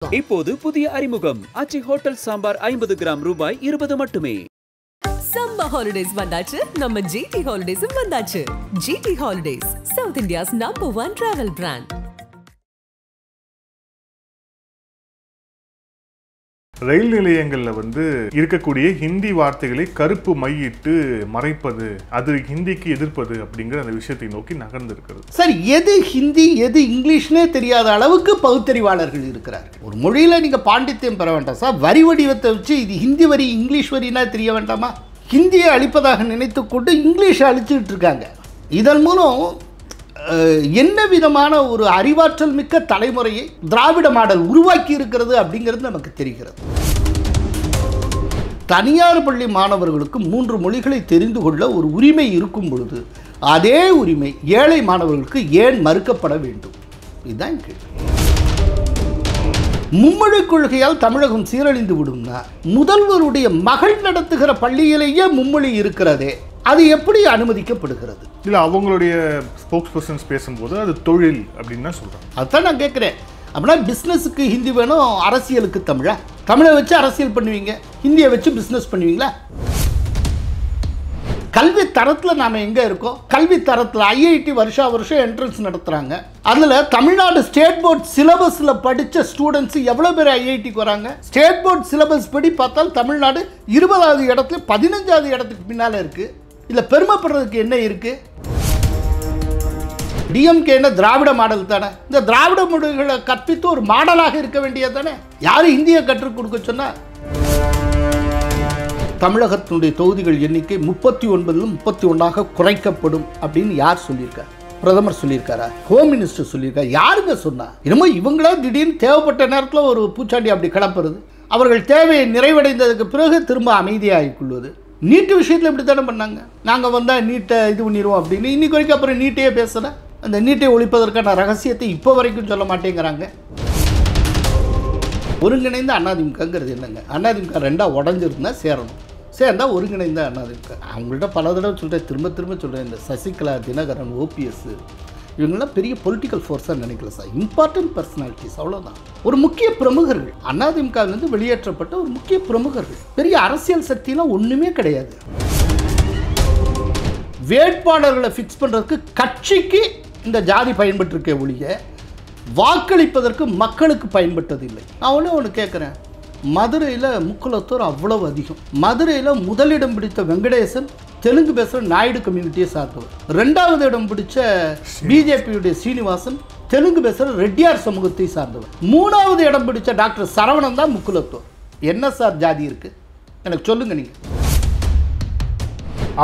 இப்போது புதிய அறிமுகம் அச்சி ஹோட்டல் சாம்பார் 50 கிராம் ரூபாய் 20 மட்டுமே. சம்மர் ஹாலிடேஸ் வந்தாச்சு, நம்ம ஜிடி ஹாலிடேஸும் வந்தாச்சு. GT holidays, South India's #1 travel brand. ரயில் நிலையங்களில் வந்து இருக்கக்கூடிய ஹிந்தி வார்த்தைகளை கருப்பு மையிட்டு மறைப்பது, அது ஹிந்திக்கு எதிர்ப்பது அப்படிங்கிற அந்த விஷயத்தை நோக்கி நகர்ந்திருக்கிறது. சார், எது ஹிந்தி எது இங்கிலீஷ்னே தெரியாத அளவுக்கு பகுத்தறிவாளர்கள் இருக்கிறார்கள். ஒரு மொழியில் நீங்கள் பாண்டித்யம் பெற வேண்டாம் சார், வரி வடிவத்தை வச்சு இது ஹிந்தி வரி இங்கிலீஷ் வரினா தெரிய வேண்டாமா? ஹிந்தியை அழிப்பதாக நினைத்து கொண்டு இங்கிலீஷை அழிச்சுக்கிட்டு இருக்காங்க. இதன் மூலம் என்ன விதமான ஒரு அறிவாற்றல் மிக்க தலைமுறையை திராவிட மாடல் உருவாக்கி இருக்கிறது அப்படிங்கிறது நமக்கு தெரிகிறது. தனியார் பள்ளி மாணவர்களுக்கு 3 மொழிகளை தெரிந்து கொள்ள ஒரு உரிமை இருக்கும் பொழுது அதே உரிமை ஏழை மாணவர்களுக்கு ஏன் மறுக்கப்பட வேண்டும்? இதுதான் கேள்வி. மும்மொழி கொள்கையால் தமிழகம் சீரழிந்து விடும்னா முதல்வருடைய மகள் நடத்துகிற பள்ளியிலேயே மும்மொழி இருக்கிறதே, அது எப்படி அனுமதிக்கப்படுகிறது? இல்லை, அவங்களுடைய ஸ்போக்ஸ் பர்சன்ஸ் பேசும்போது அது தொழில் அப்படின்னு தான் சொல்கிறாங்க. அதுதான் நான் கேட்குறேன். அப்படின்னா பிஸ்னஸுக்கு ஹிந்தி வேணும், அரசியலுக்கு தமிழா? தமிழை வச்சு அரசியல் பண்ணுவீங்க, ஹிந்தியை வச்சு பிஸ்னஸ் பண்ணுவீங்களா? கல்வி தரத்தில் நாம் எங்கே இருக்கோம்? கல்வி தரத்தில் ஐஐடி வருஷம் என்ட்ரன்ஸ் நடத்துகிறாங்க. அதில் தமிழ்நாடு ஸ்டேட் போர்ட் சிலபஸில் படித்த ஸ்டூடெண்ட்ஸ் எவ்வளோ பேர் ஐஐடிக்கு வராங்க? ஸ்டேட் போர்ட் சிலபஸ் படி பார்த்தால் தமிழ்நாடு 20வது இடத்துல 15வது இடத்துக்கு பின்னால் இருக்குது. இதில் பெருமைப்படுறதுக்கு என்ன இருக்குது? டிஎம்கே என்ன திராவிட மாடல் தானே? இந்த திராவிட மொழிகளை கற்பித்து ஒரு மாடலாக இருக்க வேண்டியது தானே? யாரும் இந்தியை கற்றுக் கொடுக்க சொன்னால்? தமிழகத்தினுடைய தொகுதிகள் எண்ணிக்கை 39லும் 31ஆக குறைக்கப்படும் அப்படின்னு யார் சொல்லியிருக்கார்? பிரதமர் சொல்லியிருக்காரா? ஹோம் மினிஸ்டர் சொல்லியிருக்காரு? யாருங்க சொன்னா? என்னமோ இவங்களா திடீர்னு தேவைப்பட்ட நேரத்தில் ஒரு பூச்சாண்டி அப்படி கிளப்புறது, அவர்கள் தேவையை நிறைவடைந்ததுக்கு பிறகு திரும்ப அமைதியாகிக் கொள்வது. நீட்டு விஷயத்தில் இப்படி தானே பண்ணாங்க. நாங்கள் வந்தால் நீட்டை இது பண்ணிடுவோம் அப்படின்னு. இன்னைக்கு வரைக்கும் அப்புறம் நீட்டையே பேசலை. அந்த நீட்டை ஒழிப்பதற்கான ரகசியத்தை இப்போ வரைக்கும் சொல்ல மாட்டேங்கிறாங்க. ஒருங்கிணைந்த அதிமுகங்கிறது என்னங்க? அதிமுக 2ஆக உடஞ்சிருந்தா சேரணும், சேர்ந்தா ஒருங்கிணைந்த அதிமுக. அவங்கள்ட்ட பல தடவை சொல்கிறேன், திரும்ப சொல்கிறேன். இந்த சசிகலா, தினகரன், ஓபிஎஸ் இவங்கெல்லாம் பெரிய பொலிட்டிக்கல் ஃபோர்ஸாக நினைக்கல சார், இம்பார்ட்டன்ட் பர்சனாலிட்டிஸ், அவ்வளோதான். ஒரு முக்கிய பிரமுகர்கள், அதிமுகவிலிருந்து வெளியேற்றப்பட்ட ஒரு முக்கிய பிரமுகர்கள். பெரிய அரசியல் சக்தியெல்லாம் ஒன்றுமே கிடையாது. வேட்பாளர்களை ஃபிக்ஸ் பண்ணுறதுக்கு கட்சிக்கு இந்த ஜாதி பயன்பட்டுருக்கே ஒழிய வாக்களிப்பதற்கு மக்களுக்கு பயன்பட்டதில்லை. நான் ஒன்று கேட்குறேன், மதுரையில் முக்குலத்தூர் அவ்வளவு அதிகம். மதுரையில் முதலிடம் பிடித்த வெங்கடேசன் தெலுங்கு பேசுகிற நாயுடு கம்யூனிட்டியை சார்ந்தவர். 2வது இடம் பிடிச்ச பிஜேபியுடைய சீனிவாசன் தெலுங்கு பேசுகிற ரெட்டியார் சமூகத்தை சார்ந்தவர். 3வது இடம் பிடிச்ச டாக்டர் சரவணன் தான் முக்குலத்தூர். என்ன சார் ஜாதி இருக்குது? எனக்கு சொல்லுங்க நீங்கள்.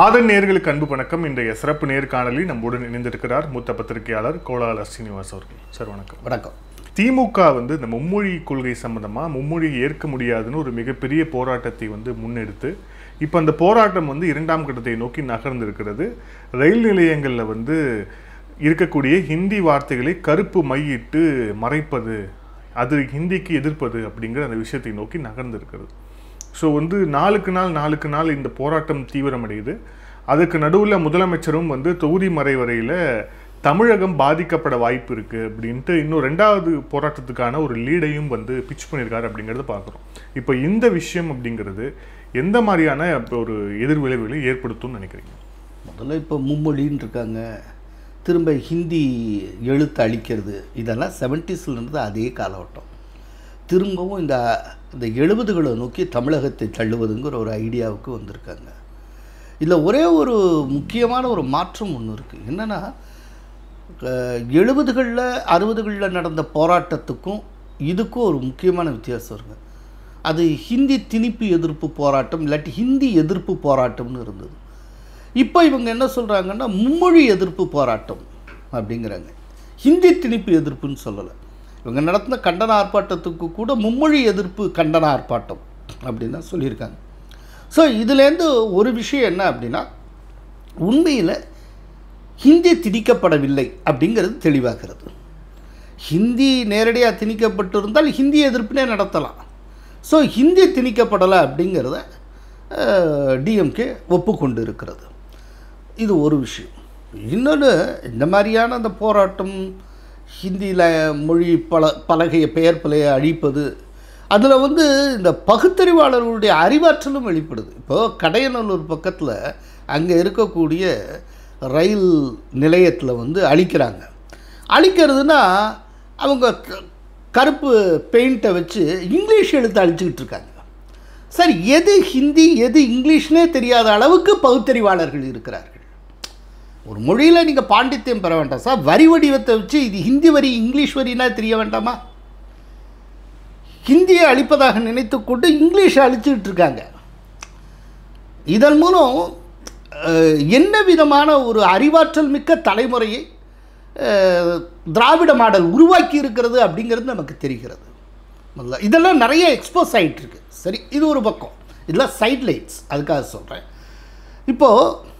ஆதன் நேயர்களுக்கு அன்பு வணக்கம். இன்றைய சிறப்பு நேர்காணலில் நம்முடன் இணைந்திருக்கிறார் மூத்த பத்திரிகையாளர் கோலாலர் சீனிவாஸ் அவர்கள். சார் வணக்கம். வணக்கம். திமுக வந்து இந்த மும்மொழி கொள்கை சம்பந்தமாக மும்மொழியை ஏற்க முடியாதுன்னு ஒரு மிகப்பெரிய போராட்டத்தை வந்து முன்னெடுத்து இப்போ அந்த போராட்டம் வந்து 2ஆம் கட்டத்தை நோக்கி நகர்ந்திருக்கிறது. ரயில் நிலையங்களில் வந்து இருக்கக்கூடிய ஹிந்தி வார்த்தைகளை கருப்பு மையிட்டு மறைப்பது, அது ஹிந்திக்கு எதிர்ப்பது அப்படிங்கிற அந்த விஷயத்தை நோக்கி நகர்ந்திருக்கிறது. ஸோ வந்து நாளுக்கு நாள் இந்த போராட்டம் தீவிரமடையுது. அதுக்கு நடுவில் முதலமைச்சரும் வந்து தொகுதி மறைவரையில் தமிழகம் பாதிக்கப்பட வாய்ப்பு இருக்குது அப்படின்ட்டு இன்னும் 2வது போராட்டத்துக்கான ஒரு லீடையும் வந்து பிச் பண்ணியிருக்காரு அப்படிங்கிறத பார்க்குறோம். இப்போ இந்த விஷயம் அப்படிங்கிறது எந்த மாதிரியான ஒரு எதிர்விளைவுகளை ஏற்படுத்தும்னு நினைக்கிறீங்க? முதல்ல இப்போ மும்மொழின்னு இருக்காங்க, திரும்ப ஹிந்தி எழுத்து அழிக்கிறது, இதெல்லாம் 70ஸ்லேருந்து அதே காலகட்டம். திரும்பவும் இந்த 70களை நோக்கி தமிழகத்தை தள்ளுவதுங்கிற ஒரு ஐடியாவுக்கு வந்திருக்காங்க. இதில் ஒரே ஒரு முக்கியமான ஒரு மாற்றம் ஒன்று இருக்குது. என்னென்னா, 70களில் 60களில் நடந்த போராட்டத்துக்கும் இதுக்கும் ஒரு முக்கியமான வித்தியாசம் இருக்குது. அது ஹிந்தி திணிப்பு எதிர்ப்பு போராட்டம், இல்லாட்டி ஹிந்தி எதிர்ப்பு போராட்டம்னு இருந்தது. இப்போ இவங்க என்ன சொல்கிறாங்கன்னா மும்மொழி எதிர்ப்பு போராட்டம் அப்படிங்கிறாங்க. ஹிந்தி திணிப்பு எதிர்ப்புன்னு சொல்லலை. இவங்க நடத்தின கண்டன ஆர்ப்பாட்டத்துக்கு கூட மும்மொழி எதிர்ப்பு கண்டன ஆர்ப்பாட்டம் அப்படின்னு தான் சொல்லியிருக்காங்க. ஸோ இதுலேருந்து ஒரு விஷயம் என்ன அப்படின்னா, உண்மையில் ஹிந்தி திணிக்கப்படவில்லை அப்படிங்கிறது தெளிவாகிறது. ஹிந்தி நேரடியாக திணிக்கப்பட்டிருந்தால் ஹிந்தி எதிர்ப்புனே நடத்தலாம். ஸோ ஹிந்தி திணிக்கப்படலை அப்படிங்கிறத டிஎம்கே ஒப்புக்கொண்டு இருக்கிறது. இது ஒரு விஷயம். இன்னொன்று, இந்த மாதிரியான அந்த போராட்டம் ஹிந்தியில் மொழி பலகையை பெயர் பலகையை அழிப்பது, அதில் வந்து இந்த பகுத்தறிவாளர்களுடைய அறிவாற்றலும் வெளிப்படுது. இப்போது கடையநல்லூர் பக்கத்தில் அங்கே இருக்கக்கூடிய ரயில் நிலையத்தில் வந்து அழிக்கிறாங்க. அழிக்கிறதுனா அவங்க கருப்பு பெயிண்ட்டை வச்சு இங்கிலீஷ் எழுத்து அழிச்சிக்கிட்டு இருக்காங்க. சார், எது ஹிந்தி எது இங்கிலீஷ்னே தெரியாத அளவுக்கு பகுத்தறிவாளர்கள் இருக்கிறார்கள். ஒரு மொழியில் நீங்கள் பாண்டித்யம் பெற வேண்டாம் சார், வரி வடிவத்தை வச்சு இது ஹிந்தி வரி இங்கிலீஷ் வரினா தெரிய வேண்டாமா? ஹிந்தியை அழிப்பதாக நினைத்து கொண்டு இங்கிலீஷை அழிச்சிக்கிட்டு இருக்காங்க. இதன் மூலம் என்ன விதமான ஒரு அறிவாற்றல் மிக்க தலைமுறையை திராவிட மாடல் உருவாக்கி இருக்கிறது அப்படிங்கிறது நமக்கு தெரிகிறது. இதெல்லாம் நிறைய எக்ஸ்போஸ் ஆகிட்டு இருக்கு. சரி, இது ஒரு பக்கம். இதெல்லாம் சைட்லைட்ஸ், அதுக்காக சொல்கிறேன். இப்போது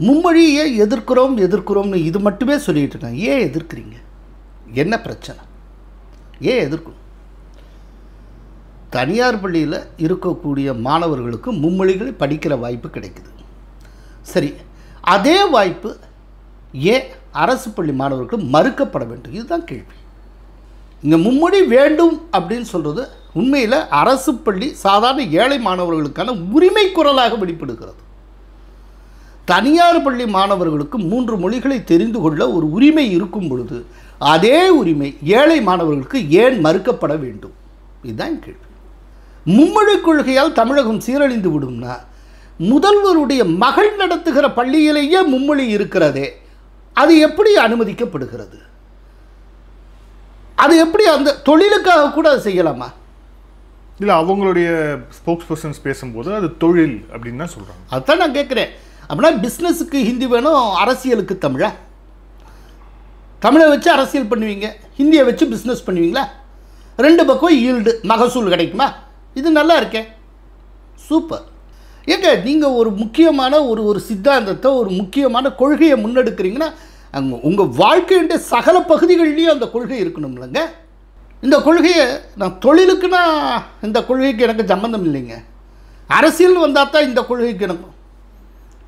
மும்மொழியை எதிர்க்கிறோம்னு இது மட்டுமே சொல்லிகிட்டு இருக்காங்க. ஏன் எதிர்க்கிறீங்க? என்ன பிரச்சனை? ஏன் எதிர்க்கணும்? தனியார் பள்ளியில் இருக்கக்கூடிய மாணவர்களுக்கு மும்மொழிகளை படிக்கிற வாய்ப்பு கிடைக்குது. சரி, அதே வாய்ப்பு ஏன் அரசு பள்ளி மாணவர்களுக்கு மறுக்கப்பட வேண்டும்? இதுதான் கேள்வி. இங்கே மும்மொழி வேண்டும் அப்படின்னு சொல்கிறது உண்மையில் அரசு பள்ளி சாதாரண ஏழை மாணவர்களுக்கான உரிமை குரலாக வெளிப்படுகிறது. தனியார் பள்ளி மாணவர்களுக்கு 3 மொழிகளை தெரிந்து கொள்ள ஒரு உரிமை இருக்கும் பொழுது அதே உரிமை ஏழை மாணவர்களுக்கு ஏன் மறுக்கப்பட வேண்டும்? இதுதான் கேள்வி. மும்மொழி கொள்கையால் தமிழகம் சீரழிந்து விடும்னா முதல்வருடைய மகள் நடத்துகிற பள்ளியிலேயே மும்மொழி இருக்கிறதே, அது எப்படி அனுமதிக்கப்படுகிறது? அது எப்படி அந்த தொழிலுக்காக கூட அதை செய்யலாமா? இல்லை, அவங்களுடைய ஸ்போக்ஸ் பர்சன்ஸ் பேசும்போது அது தொழில் அப்படின்னு தான் சொல்கிறாங்க. அதுதான் நான் கேட்குறேன். அப்படின்னா பிஸ்னஸுக்கு ஹிந்தி வேணும், அரசியலுக்கு தமிழா? தமிழை வச்சு அரசியல் பண்ணுவீங்க, ஹிந்தியை வச்சு பிஸ்னஸ் பண்ணுவீங்களா? 2 பக்கம் ஈல்டு மகசூல் கிடைக்குமா? இது நல்லா இருக்கே, சூப்பர். ஏங்க, நீங்கள் ஒரு முக்கியமான ஒரு சித்தாந்தத்தை, ஒரு முக்கியமான கொள்கையை முன்னெடுக்கிறீங்கன்னா அங்கே உங்கள் வாழ்க்கையுடைய சகல பகுதிகள்லேயும் அந்த கொள்கை இருக்கணும்லங்க. இந்த கொள்கையை நான் தொழிலுக்குன்னா இந்த கொள்கைக்கு எனக்கு சம்பந்தம் இல்லைங்க, அரசியல் வந்தால் தான் இந்த கொள்கைக்கு எனக்கு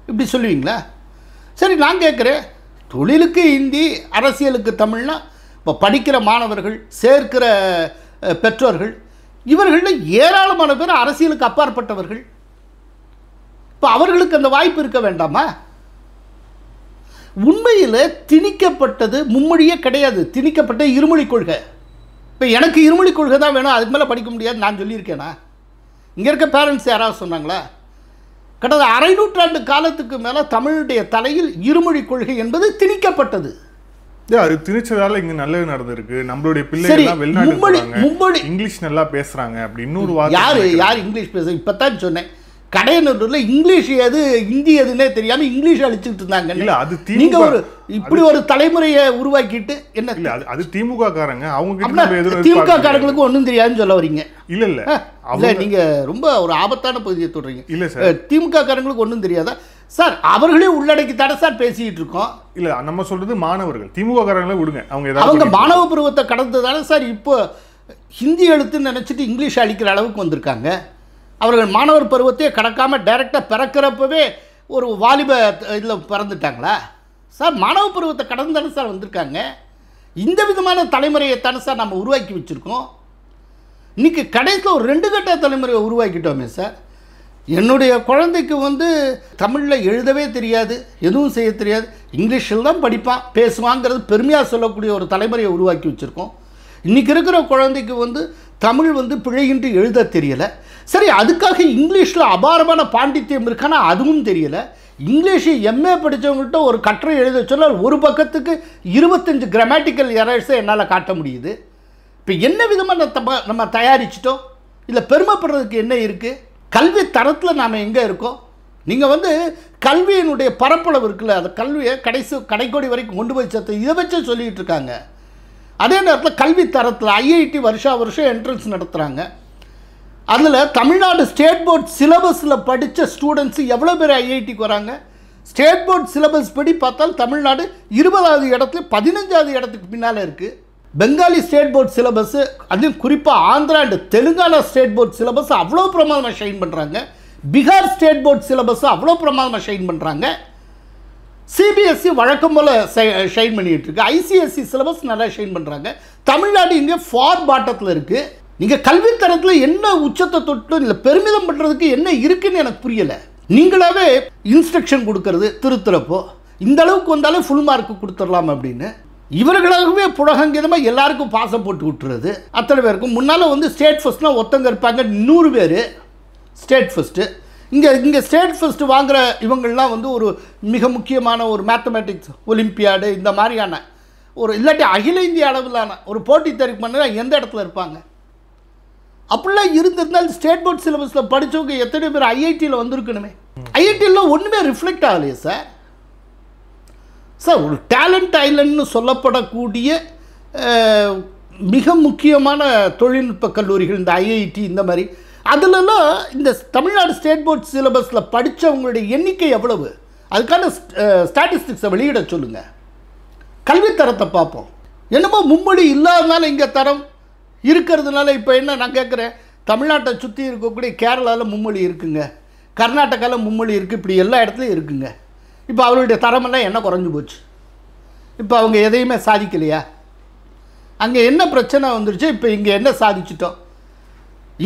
இப்படி சொல்லுவீங்களா? சரி, நான் கேட்குறேன், தொழிலுக்கு ஹிந்தி, அரசியலுக்கு தமிழ்னா இப்போ படிக்கிற மாணவர்கள், சேர்க்கிற பெற்றோர்கள், இவர்களில் ஏராளமான பேர் அரசியலுக்கு அப்பாற்பட்டவர்கள். இப்போ அவர்களுக்கு அந்த வாய்ப்பு இருக்க வேண்டாமா? உண்மையில் திணிக்கப்பட்டது மும்மொழியே கிடையாது, திணிக்கப்பட்ட இருமொழி கொள்கை. இப்போ எனக்கு இருமொழி கொள்கை தான் வேணும், அதுக்கு மேலே படிக்க முடியாது நான் சொல்லியிருக்கேனா? இங்கே இருக்க பேரண்ட்ஸ் யாராவது சொன்னாங்களா? கடந்த அரை நூற்றாண்டு காலத்துக்கு மேலே தமிழுடைய தலையில் இருமொழி கொள்கை என்பது திணிக்கப்பட்டது. அது திணிச்சதால இங்க நல்லது நடந்திருக்கு. நம்மளுடைய பிள்ளைகள் வெளிநாடு இங்கிலீஷ் நல்லா பேசுறாங்க அப்படி இன்னொரு வார்த்தை. யார் இங்கிலீஷ் பேச? இப்பதான் சொன்னேன், கடையனூர்ல இங்கிலீஷ் எது ஹிந்தி எதுன்னே தெரியாம இங்கிலீஷ் அழிச்சுட்டு இருந்தாங்க. இல்ல, அது நீங்க இப்படி ஒரு தலைமுறையை உருவாக்கிட்டு என்ன? இல்ல, அது திமுக காரங்க. அவங்க திமுக காரங்களுக்கு ஒன்றும் தெரியாதுன்னு சொல்ல வரீங்க? இல்ல இல்ல இல்ல, நீங்க ரொம்ப ஒரு ஆபத்தான பகுதியை தொடுறீங்க. இல்ல சார், திமுக காரங்களுக்கு ஒன்றும் தெரியாதா சார்? அவர்களே உள்ளடக்கி தானே சார் பேசிட்டு இருக்கோம். இல்ல, நம்ம சொல்றது மாணவர்கள். திமுக காரங்களை விடுங்க, அவங்க மாணவ பருவத்தை கடந்து தானே சார் இப்போ ஹிந்தி எழுத்துன்னு நினைச்சிட்டு இங்கிலீஷ் அழிக்கிற அளவுக்கு வந்திருக்காங்க. அவர்கள் மாணவர் பருவத்தையே கடக்காமல் டைரெக்டாக பிறக்கிறப்பவே ஒரு வாலிப இதில் பிறந்துட்டாங்களா சார்? மாணவ பருவத்தை கடந்து தானே சார் வந்திருக்காங்க. இந்த விதமான தலைமுறையைத்தானே சார் நம்ம உருவாக்கி வச்சுருக்கோம். இன்றைக்கி கடைசியில் ஒரு 2 கட்ட தலைமுறையை உருவாக்கிட்டோமே சார். என்னுடைய குழந்தைக்கு தமிழில் எழுதவே தெரியாது, எதுவும் செய்ய தெரியாது, இங்கிலீஷில் தான் படிப்பான் பேசுவாங்கிறது பெருமையாக சொல்லக்கூடிய ஒரு தலைமுறையை உருவாக்கி வச்சுருக்கோம். இன்றைக்கி இருக்கிற குழந்தைக்கு தமிழ் பிழையின்றி எழுத தெரியலை. சரி, அதுக்காக இங்கிலீஷில் அபாரமான பாண்டித்யம் இருக்கானா அதுவும் தெரியலை. இங்கிலீஷை எம்ஏ படித்தவங்கள்ட்ட ஒரு கட்டுரை எழுத சொன்னால் ஒரு பக்கத்துக்கு 25 கிராமட்டிக்கல் எரர்ஸை என்னால் காட்ட முடியுது. இப்போ என்ன விதமாக நம்ம தயாரிச்சிட்டோம்? இல்லை பெருமைப்படுறதுக்கு என்ன இருக்குது? கல்வி தரத்தில் நாம் எங்கே இருக்கோம்? நீங்கள் கல்வியினுடைய பரப்பளவு இருக்குல்ல, அந்த கல்வியை கடைக்கோடி வரைக்கும் கொண்டு போய் சேர்த்து இதை வச்சு சொல்லிகிட்டு இருக்காங்க. அதே நேரத்தில் கல்வி தரத்தில் ஐஐடி வருஷம் என்ட்ரன்ஸ் நடத்துகிறாங்க. அதில் தமிழ்நாடு ஸ்டேட் போர்ட் சிலபஸில் படித்த ஸ்டூடெண்ட்ஸு எவ்வளோ பேர் ஐஐடிக்கு வராங்க? ஸ்டேட் போர்ட் சிலபஸ் படி பார்த்தால் தமிழ்நாடு 20வது இடத்துல 15வது இடத்துக்கு பின்னால் இருக்குது. பெங்காலி ஸ்டேட் போர்ட் சிலபஸ்ஸு, அதுவும் குறிப்பாக Andhra and Telangana state board syllabus அவ்வளோ பிரமாதமாக ஷைன் பண்ணுறாங்க. பீகார் ஸ்டேட் போர்ட் சிலபஸ் அவ்வளோ பிரமாதமாக ஷைன் பண்ணுறாங்க. சிபிஎஸ்சி வழக்கம் போல் ஷைன் பண்ணிகிட்டு இருக்கு. ஐசிஎஸ்சி சிலபஸ் நல்லா ஷைன் பண்ணுறாங்க. தமிழ்நாடு இங்கே ஃபார் பாட்டத்தில் இருக்குது. நீங்கள் கல்வித்தரத்தில் என்ன உச்சத்தை தொட்டு இல்லை பெருமிதம் பண்ணுறதுக்கு என்ன இருக்குன்னு எனக்கு புரியலை. நீங்களாவே இன்ஸ்ட்ரக்ஷன் கொடுக்கறது திருத்துறப்போ இந்த அளவுக்கு வந்தாலும் ஃபுல் மார்க்கு கொடுத்துடலாம் அப்படின்னு இவர்களாகவே புழகங்கீதமாக எல்லாருக்கும் பாசம் போட்டு விட்டுறது. அத்தனை பேருக்கும் முன்னால் வந்து ஸ்டேட் ஃபஸ்ட்னால் ஒருத்தங்க இருப்பாங்க 100 பேர் ஸ்டேட் ஃபஸ்ட்டு. இங்கே ஸ்டேட் ஃபஸ்ட்டு வாங்குகிற இவங்கள்லாம் வந்து ஒரு மிக முக்கியமான ஒரு மேத்தமேட்டிக்ஸ் ஒலிம்பியாடு இந்த மாதிரியான ஒரு இல்லாட்டி அகில இந்திய அளவிலான ஒரு போட்டி தேர்வு பண்ணால் எந்த இடத்துல இருப்பாங்க? அப்படிலாம் இருந்திருந்தால் ஸ்டேட் போர்ட் சிலபஸில் படித்தவங்க எத்தனை பேர் ஐஐடியில் வந்திருக்கணுமே. ஐஐடியில் ஒன்றுமே ரிஃப்ளெக்ட் ஆகலையே சார். சார் ஒரு டேலண்ட் ஐலண்ட்னு சொல்லப்படக்கூடிய மிக முக்கியமான தொழில்நுட்ப கல்லூரிகள் இந்த ஐஐடி இந்த மாதிரி அதிலெல்லாம் இந்த தமிழ்நாடு ஸ்டேட் போர்ட் சிலபஸில் படித்தவங்களுடைய எண்ணிக்கை எவ்வளவு? அதுக்கான ஸ்டாட்டிஸ்டிக்ஸை வெளியிட சொல்லுங்கள். கல்வித்தரத்தை பார்ப்போம். என்னமோ மும்மொழி இல்லாதனால இங்கே தரம் இருக்கிறதுனால இப்போ என்ன நான் கேட்குறேன், தமிழ்நாட்டை சுற்றி இருக்கக்கூடிய கேரளாவில் மும்மொழி இருக்குங்க, கர்நாடகாவில் மும்மொழி இருக்குது, இப்படி எல்லா இடத்துலையும் இருக்குங்க. இப்போ அவருடைய தரமெல்லாம் என்ன குறைஞ்சி போச்சு? இப்போ அவங்க எதையுமே சாதிக்கலையா? அங்கே என்ன பிரச்சனை வந்துருச்சு? இப்போ இங்கே என்ன சாதிச்சிட்டோம்?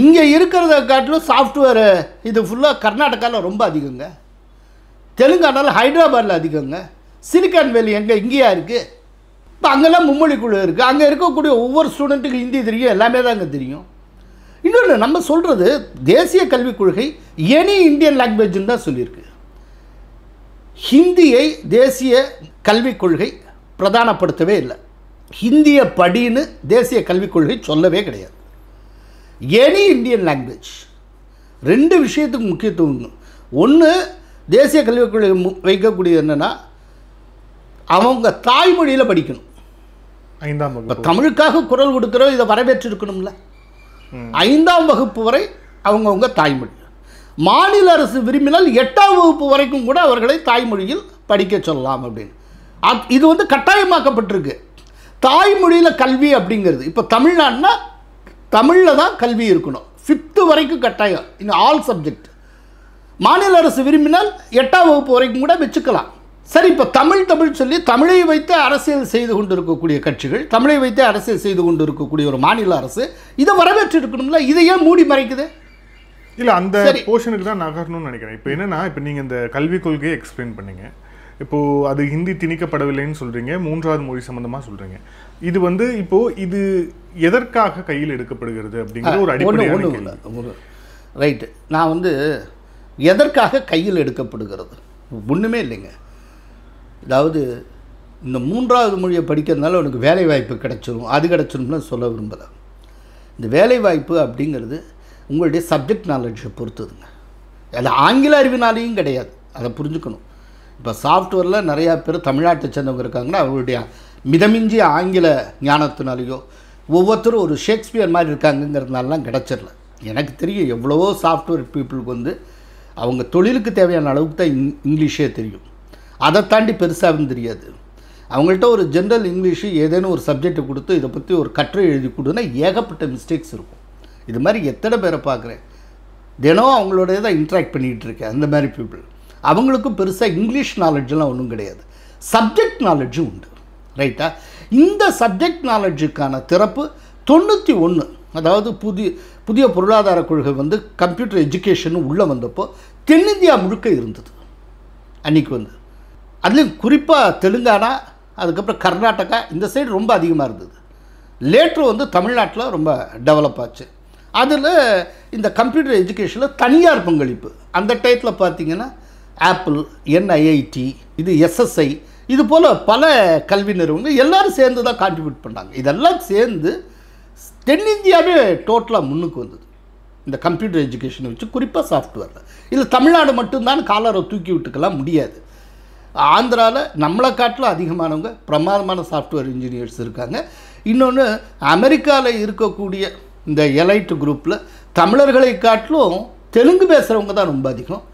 இங்கே இருக்கிறத காட்டிலும் சாஃப்ட்வேர் இது ஃபுல்லாக கர்நாடகாவில் ரொம்ப அதிகங்க, தெலுங்கானாவில் ஹைதராபாத்தில் அதிகங்க, சிலிக்கான் வேலி எங்கே இங்கேயா இருக்குது? இப்போ அங்கெல்லாம் மும்மொழி குழு இருக்குது. அங்கே இருக்கக்கூடிய ஒவ்வொரு ஸ்டூடெண்ட்டுக்கு ஹிந்தி தெரியும், எல்லாமே தான் அங்கே தெரியும். இன்னொன்று நம்ம சொல்கிறது தேசிய கல்விக் கொள்கை எனி இந்தியன் லாங்குவேஜ்னு தான் சொல்லியிருக்கு. ஹிந்தியை தேசிய கல்விக் கொள்கை பிரதானப்படுத்தவே இல்லை. ஹிந்திய படின்னு தேசிய கல்விக் கொள்கை சொல்லவே கிடையாது. Any Indian language. 2 விஷயத்துக்கு முக்கியத்துவம். ஒன்று தேசிய கல்விக் கொள்கை வைக்கக்கூடியது என்னென்னா அவங்க தாய்மொழியில் படிக்கணும். 5ஆம் வகுப்பு தமிழுக்காக குரல் கொடுக்குறோம், இதை வரவேற்று இருக்கணும்ல. 5ஆம் வகுப்பு வரை அவங்கவுங்க தாய்மொழி. மாநில அரசு விரும்பினால் 8ஆம் வகுப்பு வரைக்கும் கூட அவர்களை தாய்மொழியில் படிக்க சொல்லலாம் அப்படின்னு இது வந்து கட்டாயமாக்கப்பட்டிருக்கு. தாய்மொழியில் கல்வி அப்படிங்கிறது இப்போ தமிழ்நாடுனா தமிழில் தான் கல்வி இருக்கணும். 5th வரைக்கும் கட்டாயம் இன்னும் ஆல் சப்ஜெக்ட். மாநில அரசு விரும்பினால் 8ஆம் வகுப்பு வரைக்கும் கூட வச்சுக்கலாம். சரி, இப்போ தமிழ் சொல்லி தமிழை வைத்து அரசியல் செய்து கொண்டு இருக்கக்கூடிய கட்சிகள், தமிழை வைத்து அரசியல் செய்து கொண்டு இருக்கக்கூடிய ஒரு மாநில அரசு இதை வரவேற்று இருக்கணும்ல. இதை ஏன் மூடி மறைக்குது? இல்லை, அந்த போர்ஷனுக்கு தான் நகரணும்னு நினைக்கிறேன். இப்போ என்னென்னா, இப்போ நீங்கள் இந்த கல்விக் கொள்கையை எக்ஸ்பிளைன் பண்ணீங்க. இப்போது அது ஹிந்தி திணிக்கப்படவில்லைன்னு சொல்கிறீங்க, 3வது மொழி சம்மந்தமாக சொல்கிறீங்க. இது வந்து இப்போது இது எதற்காக கையில் எடுக்கப்படுகிறது அப்படிங்கிற ஒரு அடிப்படையான ரைட்டு. நான் வந்து எதற்காக கையில் எடுக்கப்படுகிறது ஒன்றுமே இல்லைங்க. அதாவது இந்த 3வது மொழியை படிக்கிறதுனால உனக்கு வேலைவாய்ப்பு கிடைச்சிடும், அது கிடைச்சிடும்னு சொல்ல விரும்பலை. இந்த வேலைவாய்ப்பு அப்படிங்கிறது உங்களுடைய சப்ஜெக்ட் நாலேஜை பொறுத்ததுங்க. அது ஆங்கில அறிவினாலேயும் கிடையாது, அதை புரிஞ்சுக்கணும். இப்போ சாஃப்ட்வேரில் நிறையா பேர் தமிழ்நாட்டை சேர்ந்தவங்க இருக்காங்கன்னா அவங்களுடைய மிதமிஞ்சிய ஆங்கில ஞானத்தினாலேயோ ஒவ்வொருத்தரும் ஒரு ஷேக்ஸ்பியர் மாதிரி இருக்காங்கங்கிறதுனாலாம் கிடச்சிடல. எனக்கு தெரியும் எவ்வளவோ சாஃப்ட்வேர் பீப்புளுக்கு வந்து அவங்க தொழிலுக்கு தேவையான அளவுக்கு தான் இங்கிலீஷே தெரியும், அதை தாண்டி பெருசாகவும் தெரியாது. அவங்கள்ட்ட ஒரு ஜென்ரல் இங்கிலீஷு ஏதேனும் ஒரு சப்ஜெக்டை கொடுத்து இதை பற்றி ஒரு கட்டுரை எழுதி கொடுன்னா ஏகப்பட்ட மிஸ்டேக்ஸ் இருக்கும். இது மாதிரி எத்தனை பேரை பார்க்குறேன், தினம் அவங்களோட தான் இன்ட்ராக்ட் பண்ணிகிட்டு இருக்கேன். அந்த மாதிரி பீப்புள் அவங்களுக்கும் பெருசாக இங்கிலீஷ் நாலேஜெலாம் ஒன்றும் கிடையாது, சப்ஜெக்ட் நாலேஜும் உண்டு. ரைட்டா? இந்த சப்ஜெக்ட் நாலேஜுக்கான திறப்பு 91, அதாவது புதிய பொருளாதார கொள்கை வந்து கம்ப்யூட்டர் எஜுகேஷன் உள்ளே வந்தப்போ தென்னிந்தியா முழுக்க இருந்தது அன்றைக்கி வந்து. அதுலேயும் குறிப்பாக தெலுங்கானா, அதுக்கப்புறம் கர்நாடகா இந்த சைடு ரொம்ப அதிகமாக இருந்தது. லேட்ரு வந்து தமிழ்நாட்டில் ரொம்ப டெவலப் ஆச்சு. அதில் இந்த கம்ப்யூட்டர் எஜுகேஷனில் தனியார் பங்களிப்பு அந்த டயத்தில் பார்த்திங்கன்னா ஆப்பிள், NIIT, இது SSI, இது போல் பல கல்வி நிறுவனங்கள் எல்லோரும் சேர்ந்து தான் கான்ட்ரிபியூட் பண்ணாங்க. இதெல்லாம் சேர்ந்து தென்னிந்தியாவே டோட்டலாக முன்னுக்கு வந்தது இந்த கம்ப்யூட்டர் எஜுகேஷனை வச்சு, குறிப்பாக சாஃப்ட்வேரில். இதில் தமிழ்நாடு மட்டும்தான் காலரை தூக்கி விட்டுக்கலாம் முடியாது. ஆந்திராவில் நம்மளை காட்டிலும் அதிகமானவங்க பிரமாதமான சாஃப்ட்வேர் இன்ஜினியர்ஸ் இருக்காங்க. இன்னொன்று அமெரிக்காவில் இருக்கக்கூடிய இந்த எலைட் குரூப்பில் தமிழர்களை காட்டிலும் தெலுங்கு பேசுகிறவங்க தான் ரொம்ப அதிகம்,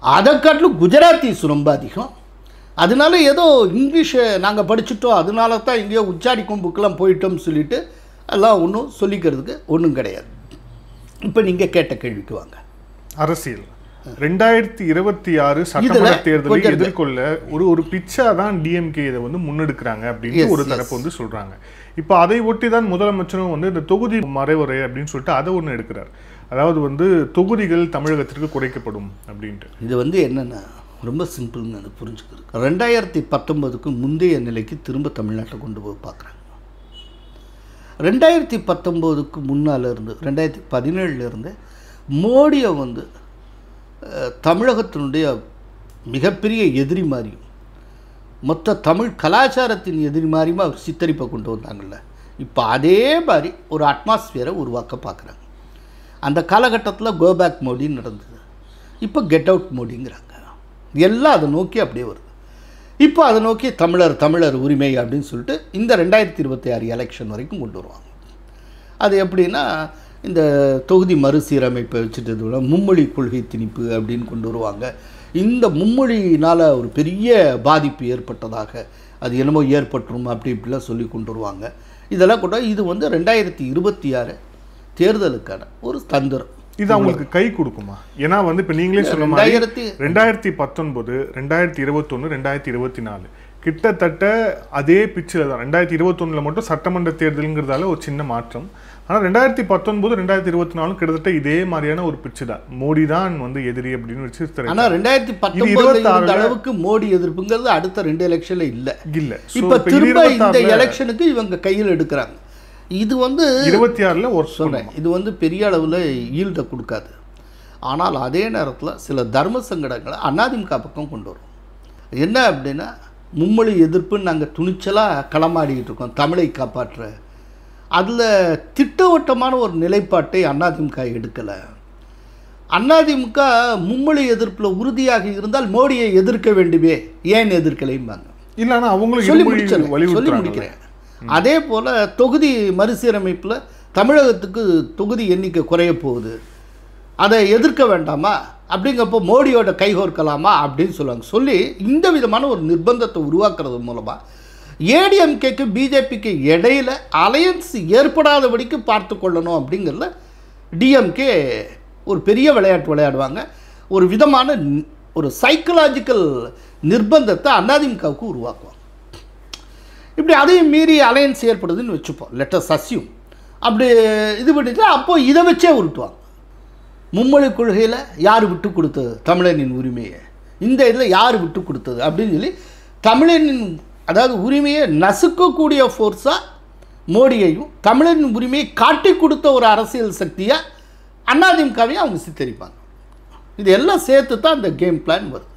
அதை காட்டிலும் குஜராத்திஸ் ரொம்ப அதிகம். அதனால ஏதோ இங்கிலீஷை நாங்கள் படிச்சுட்டோம் அதனால தான் எங்கேயோ உச்சாரி கொம்புக்கெல்லாம் போயிட்டோம்னு சொல்லிட்டு எல்லாம் ஒன்றும் சொல்லிக்கிறதுக்கு ஒன்றும் கிடையாது. இப்போ நீங்கள் கேட்ட கேள்விக்கு வாங்க. அரசியல் 2026 சட்டமன்ற தேர்தலை எதிர்கொள்ள ஒரு பிச்சா தான் டிஎம்கே இதை வந்து முன்னெடுக்கிறாங்க அப்படின்னு ஒரு தரப்பு வந்து சொல்றாங்க. இப்போ அதை ஒட்டி தான் முதலமைச்சரும் வந்து இந்த தொகுதி மறைவுரை அப்படின்னு சொல்லிட்டு அதை ஒன்று எடுக்கிறார். அதாவது வந்து தொகுதிகள் தமிழகத்திற்கு குறைக்கப்படும் அப்படின்ட்டு. இது வந்து என்னன்னா ரொம்ப சிம்பிள்னு எனக்கு புரிஞ்சுக்கிறது. 2019க்கு முந்தைய நிலைக்கு திரும்ப தமிழ்நாட்டை கொண்டு போய் பார்க்குறாங்க. 2019க்கு முன்னால் இருந்து 2017 மோடியை வந்து தமிழகத்தினுடைய மிகப்பெரிய எதிரி மாதிரியும் மொத்த தமிழ் கலாச்சாரத்தின் எதிரி மாதிரியும் அவர் சித்தரிப்பை கொண்டு வந்தாங்கள்ல. இப்போ அதே மாதிரி ஒரு அட்மாஸ்பியரை உருவாக்க பார்க்குறாங்க. அந்த காலகட்டத்தில் கோபேக் மோடின்னு நடந்தது. இப்போ கெட் அவுட் மோடிங்கிறாங்க. எல்லாம் அதை நோக்கி அப்படியே வருது. இப்போ அதை நோக்கி தமிழர் உரிமை அப்படின்னு சொல்லிட்டு இந்த 2026 எலெக்ஷன் வரைக்கும் கொண்டு வருவாங்க. அது எப்படின்னா இந்த தொகுதி மறுசீரமைப்பை வச்சுட்டு மும்மொழி கொள்கை திணிப்பு அப்படின்னு கொண்டு வருவாங்க. இந்த மும்மொழியினால் ஒரு பெரிய பாதிப்பு ஏற்பட்டதாக அது என்னமோ ஏற்பட்டுரும் அப்படி இப்படிலாம் சொல்லி கொண்டு வருவாங்க. இதெல்லாம் கூட இது வந்து 2026 தேர்தலுக்கான ஒரு தந்திரம். இது அவங்களுக்கு கை கொடுக்குமா? ஏன்னா வந்து இப்போ நீங்களே சொன்ன மாதிரி 2019, 2021, 2024 கிட்டத்தட்ட அதே பிச்சில் தான். 2021 மட்டும் சட்டமன்ற தேர்தலுங்கிறதால ஒரு சின்ன மாற்றம். ஆனால் 2019, 2024 கிட்டத்தட்ட இதே மாதிரியான ஒரு பிச்சு தான். மோடி தான் வந்து எதிரி அப்படின்னு வச்சு. ஆனால் 2019 அளவுக்கு மோடி எதிர்ப்புங்கிறது அடுத்த 2 எலெக்ஷன்ல இல்லை. இப்போ திரும்ப இந்த எலெக்ஷனுக்கு இவங்க கையில் எடுக்கிறாங்க. இது வந்து 26ல் ஒரு சொன்னேன். இது வந்து பெரிய அளவில் ஈல்டை கொடுக்காது. ஆனால் அதே நேரத்தில் சில தர்ம சங்கடங்களை அதிமுக பக்கம் கொண்டு வரும். என்ன அப்படின்னா மும்மொழி எதிர்ப்புன்னு நாங்கள் துணிச்சலாக களமாடிக்கிட்டு இருக்கோம் தமிழை காப்பாற்ற. அதில் திட்டவட்டமான ஒரு நிலைப்பாட்டை அதிமுக எடுக்கலை. அதிமுக மும்மொழி எதிர்ப்பில் உறுதியாக இருந்தால் மோடியை எதிர்க்க வேண்டுமே, ஏன் எதிர்க்கலைம்பாங்க. இல்லைன்னா அவங்களும் சொல்லி முடிக்கிறேன். அதே போல் தொகுதி மறுசீரமைப்பில் தமிழகத்துக்கு தொகுதி எண்ணிக்கை குறைய போகுது, அதை எதிர்க்க வேண்டாமா, அப்படிங்கப்போ மோடியோட கைகோர்க்கலாமா அப்படின்னு சொல்லுவாங்க. சொல்லி இந்த விதமான ஒரு நிர்பந்தத்தை உருவாக்குறது மூலமாக ஏடிஎம்கேக்கு பிஜேபிக்கு இடையில் அலையன்ஸ் ஏற்படாதபடிக்கு பார்த்து கொள்ளணும் அப்படிங்கிறத டிஎம்கே ஒரு பெரிய விளையாட்டு விளையாடுவாங்க. ஒரு விதமான ஒரு சைக்கலாஜிக்கல் நிர்பந்தத்தை அதிமுகவுக்கு உருவாக்குவாங்க. இப்படி அதையும் மீறி அலையன்ஸ் ஏற்படுதுன்னு வச்சுப்போம், லெட்டஸ் அஸ்யூம். அப்படி இது பண்ணிட்டு அப்போது இதை வச்சே உருட்டுவாங்க. மும்மொழி கொள்கையில் யார் விட்டு கொடுத்தது தமிழனின் உரிமையை, இந்த இதில் யார் விட்டு கொடுத்தது அப்படின்னு சொல்லி தமிழனின் அதாவது உரிமையை நசுக்கக்கூடிய ஃபோர்ஸாக மோடியையும் தமிழனின் உரிமையை காட்டி கொடுத்த ஒரு அரசியல் சக்தியாக அதிமுகவையும் அவங்க சித்தரிப்பாங்க. இது எல்லாம் சேர்த்து தான் இந்த கேம் பிளான் வருது.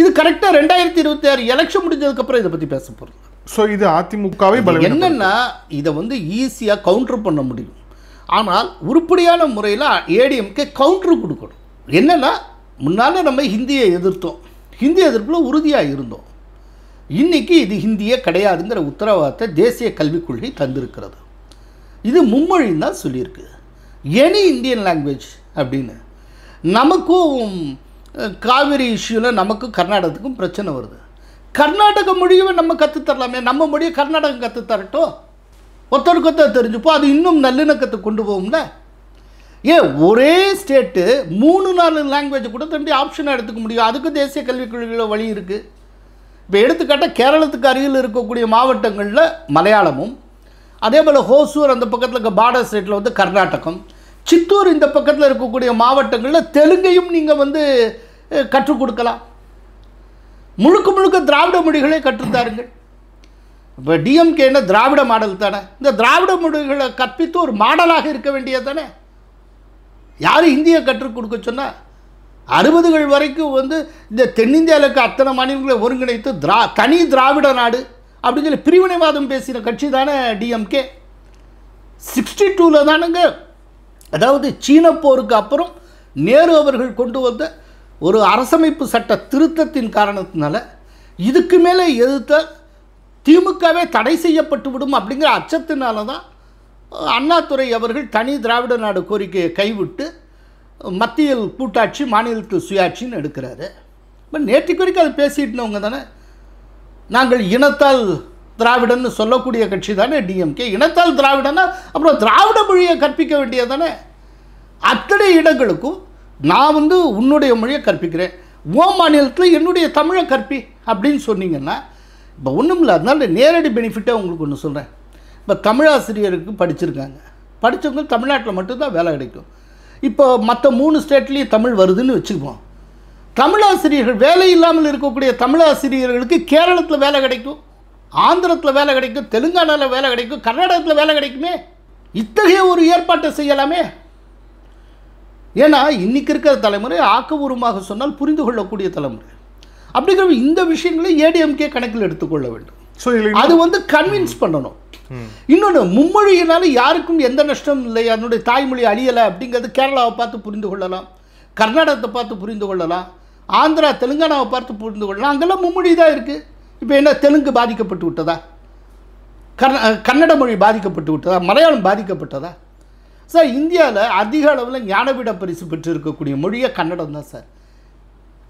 இது கரெக்டாக 2026 எலெக்ஷன் முடிஞ்சதுக்கப்புறம் இதை பற்றி பேச போகிறது. ஸோ இது அதிமுகவை என்னென்னா இதை வந்து ஈஸியாக கவுண்டர் பண்ண முடியும். ஆனால் உருப்படியான முறையில் ஏடிஎம்கே கவுண்டர் கொடுக்கணும். என்னென்னா முன்னால் நம்ம ஹிந்தியை எதிர்த்தோம், ஹிந்தி எதிர்ப்பில் உறுதியாக இருந்தோம். இன்றைக்கி இது ஹிந்தியே கிடையாதுங்கிற உத்தரவாதத்தை தேசிய கல்விக் கொள்கை தந்திருக்கிறது. இது மும்மொழின்னு தான் சொல்லியிருக்கு, எனி இந்தியன் லாங்குவேஜ் அப்படின்னு. நமக்கும் காவிரி இஷ்யூவில் நமக்கும் கர்நாடகத்துக்கும் பிரச்சனை வருது. கர்நாடக மொழியை நம்ம கற்றுத்தரலாமே, நம்ம மொழியை கர்நாடகம் கற்றுத்தரட்டும், ஒருத்தருக்கு ஒருத்தர் தெரிஞ்சுப்போ, அது இன்னும் நல்லிணக்கத்தை கொண்டு போகும்ல. ஏன் ஒரே ஸ்டேட்டு 3-4 லாங்குவேஜ் கூட தண்டி ஆப்ஷனாக எடுத்துக்க முடியும். அதுக்கு தேசிய கல்விக் கொள்கையில் வழி இருக்குது. இப்போ எடுத்துக்காட்டால் கேரளத்துக்கு அருகில் இருக்கக்கூடிய மாவட்டங்களில் மலையாளமும், அதே போல் ஹோசூர் அந்த பக்கத்தில் இருக்க பார்டர் ஸ்டேட்டில் வந்து கர்நாடகம், சித்தூர் இந்த பக்கத்தில் இருக்கக்கூடிய மாவட்டங்களில் தெலுங்கையும் நீங்கள் வந்து கற்றுக் கொடுக்கலாம். முழுக்க முழுக்க திராவிட மொழிகளே கற்றுத்தாருங்கள். இப்போ டிஎம்கே என்ன திராவிட மாடல் தானே, இந்த திராவிட மொழிகளை கற்பித்து ஒரு மாடலாக இருக்க வேண்டியது தானே. யார் இந்தியை கற்றுக் கொடுக்க சொன்னால் 60கள் வரைக்கும் வந்து இந்த தென்னிந்தியாவில் இருக்க அத்தனை மாநிலங்களை ஒருங்கிணைத்து தனி திராவிட நாடு அப்படின்னு சொல்லி பிரிவினைவாதம் பேசின கட்சி தானே டிஎம்கே. 62ல் தானுங்க, அதாவது சீன போருக்கு அப்புறம் நேரு அவர்கள் கொண்டு வந்த ஒரு அரசமைப்பு சட்ட திருத்தத்தின் காரணத்தினால இதுக்கு மேலே எதிர்த்த திமுகவே தடை செய்யப்பட்டு விடும் அப்படிங்கிற அச்சத்தினால தான் அண்ணாதுரை அவர்கள் தனி திராவிட நாடு கோரிக்கையை கைவிட்டு மத்தியில் கூட்டாட்சி மாநிலத்தில் சுயாட்சின்னு எடுக்கிறாரு. இப்போ நேற்றுக்கு வரைக்கும் அது பேசிட்டுனவங்க தானே. நாங்கள் இனத்தால் திராவிடன்னு சொல்லக்கூடிய கட்சி தானே டிஎம்கே. இனத்தால் திராவிடன்னா அப்புறம் திராவிட மொழியை கற்பிக்க வேண்டியது தானே. அத்தனை இடங்களுக்கும் நான் வந்து உன்னுடைய மொழியை கற்பிக்கிறேன், ஓ மாநிலத்தில் என்னுடைய தமிழை கற்பி அப்படின்னு சொன்னீங்கன்னா இப்போ ஒன்றும் இல்லை. அதனால நேரடி பெனிஃபிட்டாக உங்களுக்கு ஒன்று சொல்கிறேன். இப்போ தமிழாசிரியருக்கு படிச்சிருக்காங்க, படித்தவங்க தமிழ்நாட்டில் மட்டும்தான் வேலை கிடைக்கும். இப்போ மற்ற 3 ஸ்டேட்லேயும் தமிழ் வருதுன்னு வச்சுக்குவோம். தமிழாசிரியர்கள் வேலை இல்லாமல் இருக்கக்கூடிய தமிழாசிரியர்களுக்கு கேரளத்தில் வேலை கிடைக்கும், ஆந்திரத்தில் வேலை கிடைக்கும், தெலுங்கானாவில் வேலை கிடைக்கும், கர்நாடகத்தில் வேலை கிடைக்குமே. இத்தகைய ஒரு ஏற்பாட்டை செய்யலாமே. ஏன்னா இன்றைக்கி இருக்கிற தலைமுறை ஆக்கபூர்வமாக சொன்னால் புரிந்து கொள்ளக்கூடிய தலைமுறை. அப்படிங்கிற இந்த விஷயங்களை ஏடிஎம்கே கணக்கில் எடுத்துக்கொள்ள வேண்டும். ஸோ அது வந்து கன்வின்ஸ் பண்ணணும். இன்னொன்று, மும்மொழியினால யாருக்கும் எந்த நஷ்டம் இல்லை, அதனுடைய தாய்மொழி அழியலை அப்படிங்கிறது கேரளாவை பார்த்து புரிந்து கொள்ளலாம், கர்நாடகத்தை பார்த்து புரிந்து கொள்ளலாம், ஆந்திரா தெலுங்கானாவை பார்த்து புரிந்து கொள்ளலாம். அங்கெல்லாம் மும்மொழி தான் இருக்குது. இப்போ என்ன தெலுங்கு பாதிக்கப்பட்டு விட்டதா, கன்னட மொழி பாதிக்கப்பட்டு விட்டதா, மலையாளம் பாதிக்கப்பட்டதா? சார் இந்தியாவில் அதிக அளவில் ஞானபீட பரிசு பெற்று இருக்கக்கூடிய மொழியை கன்னடம் தான் சார்.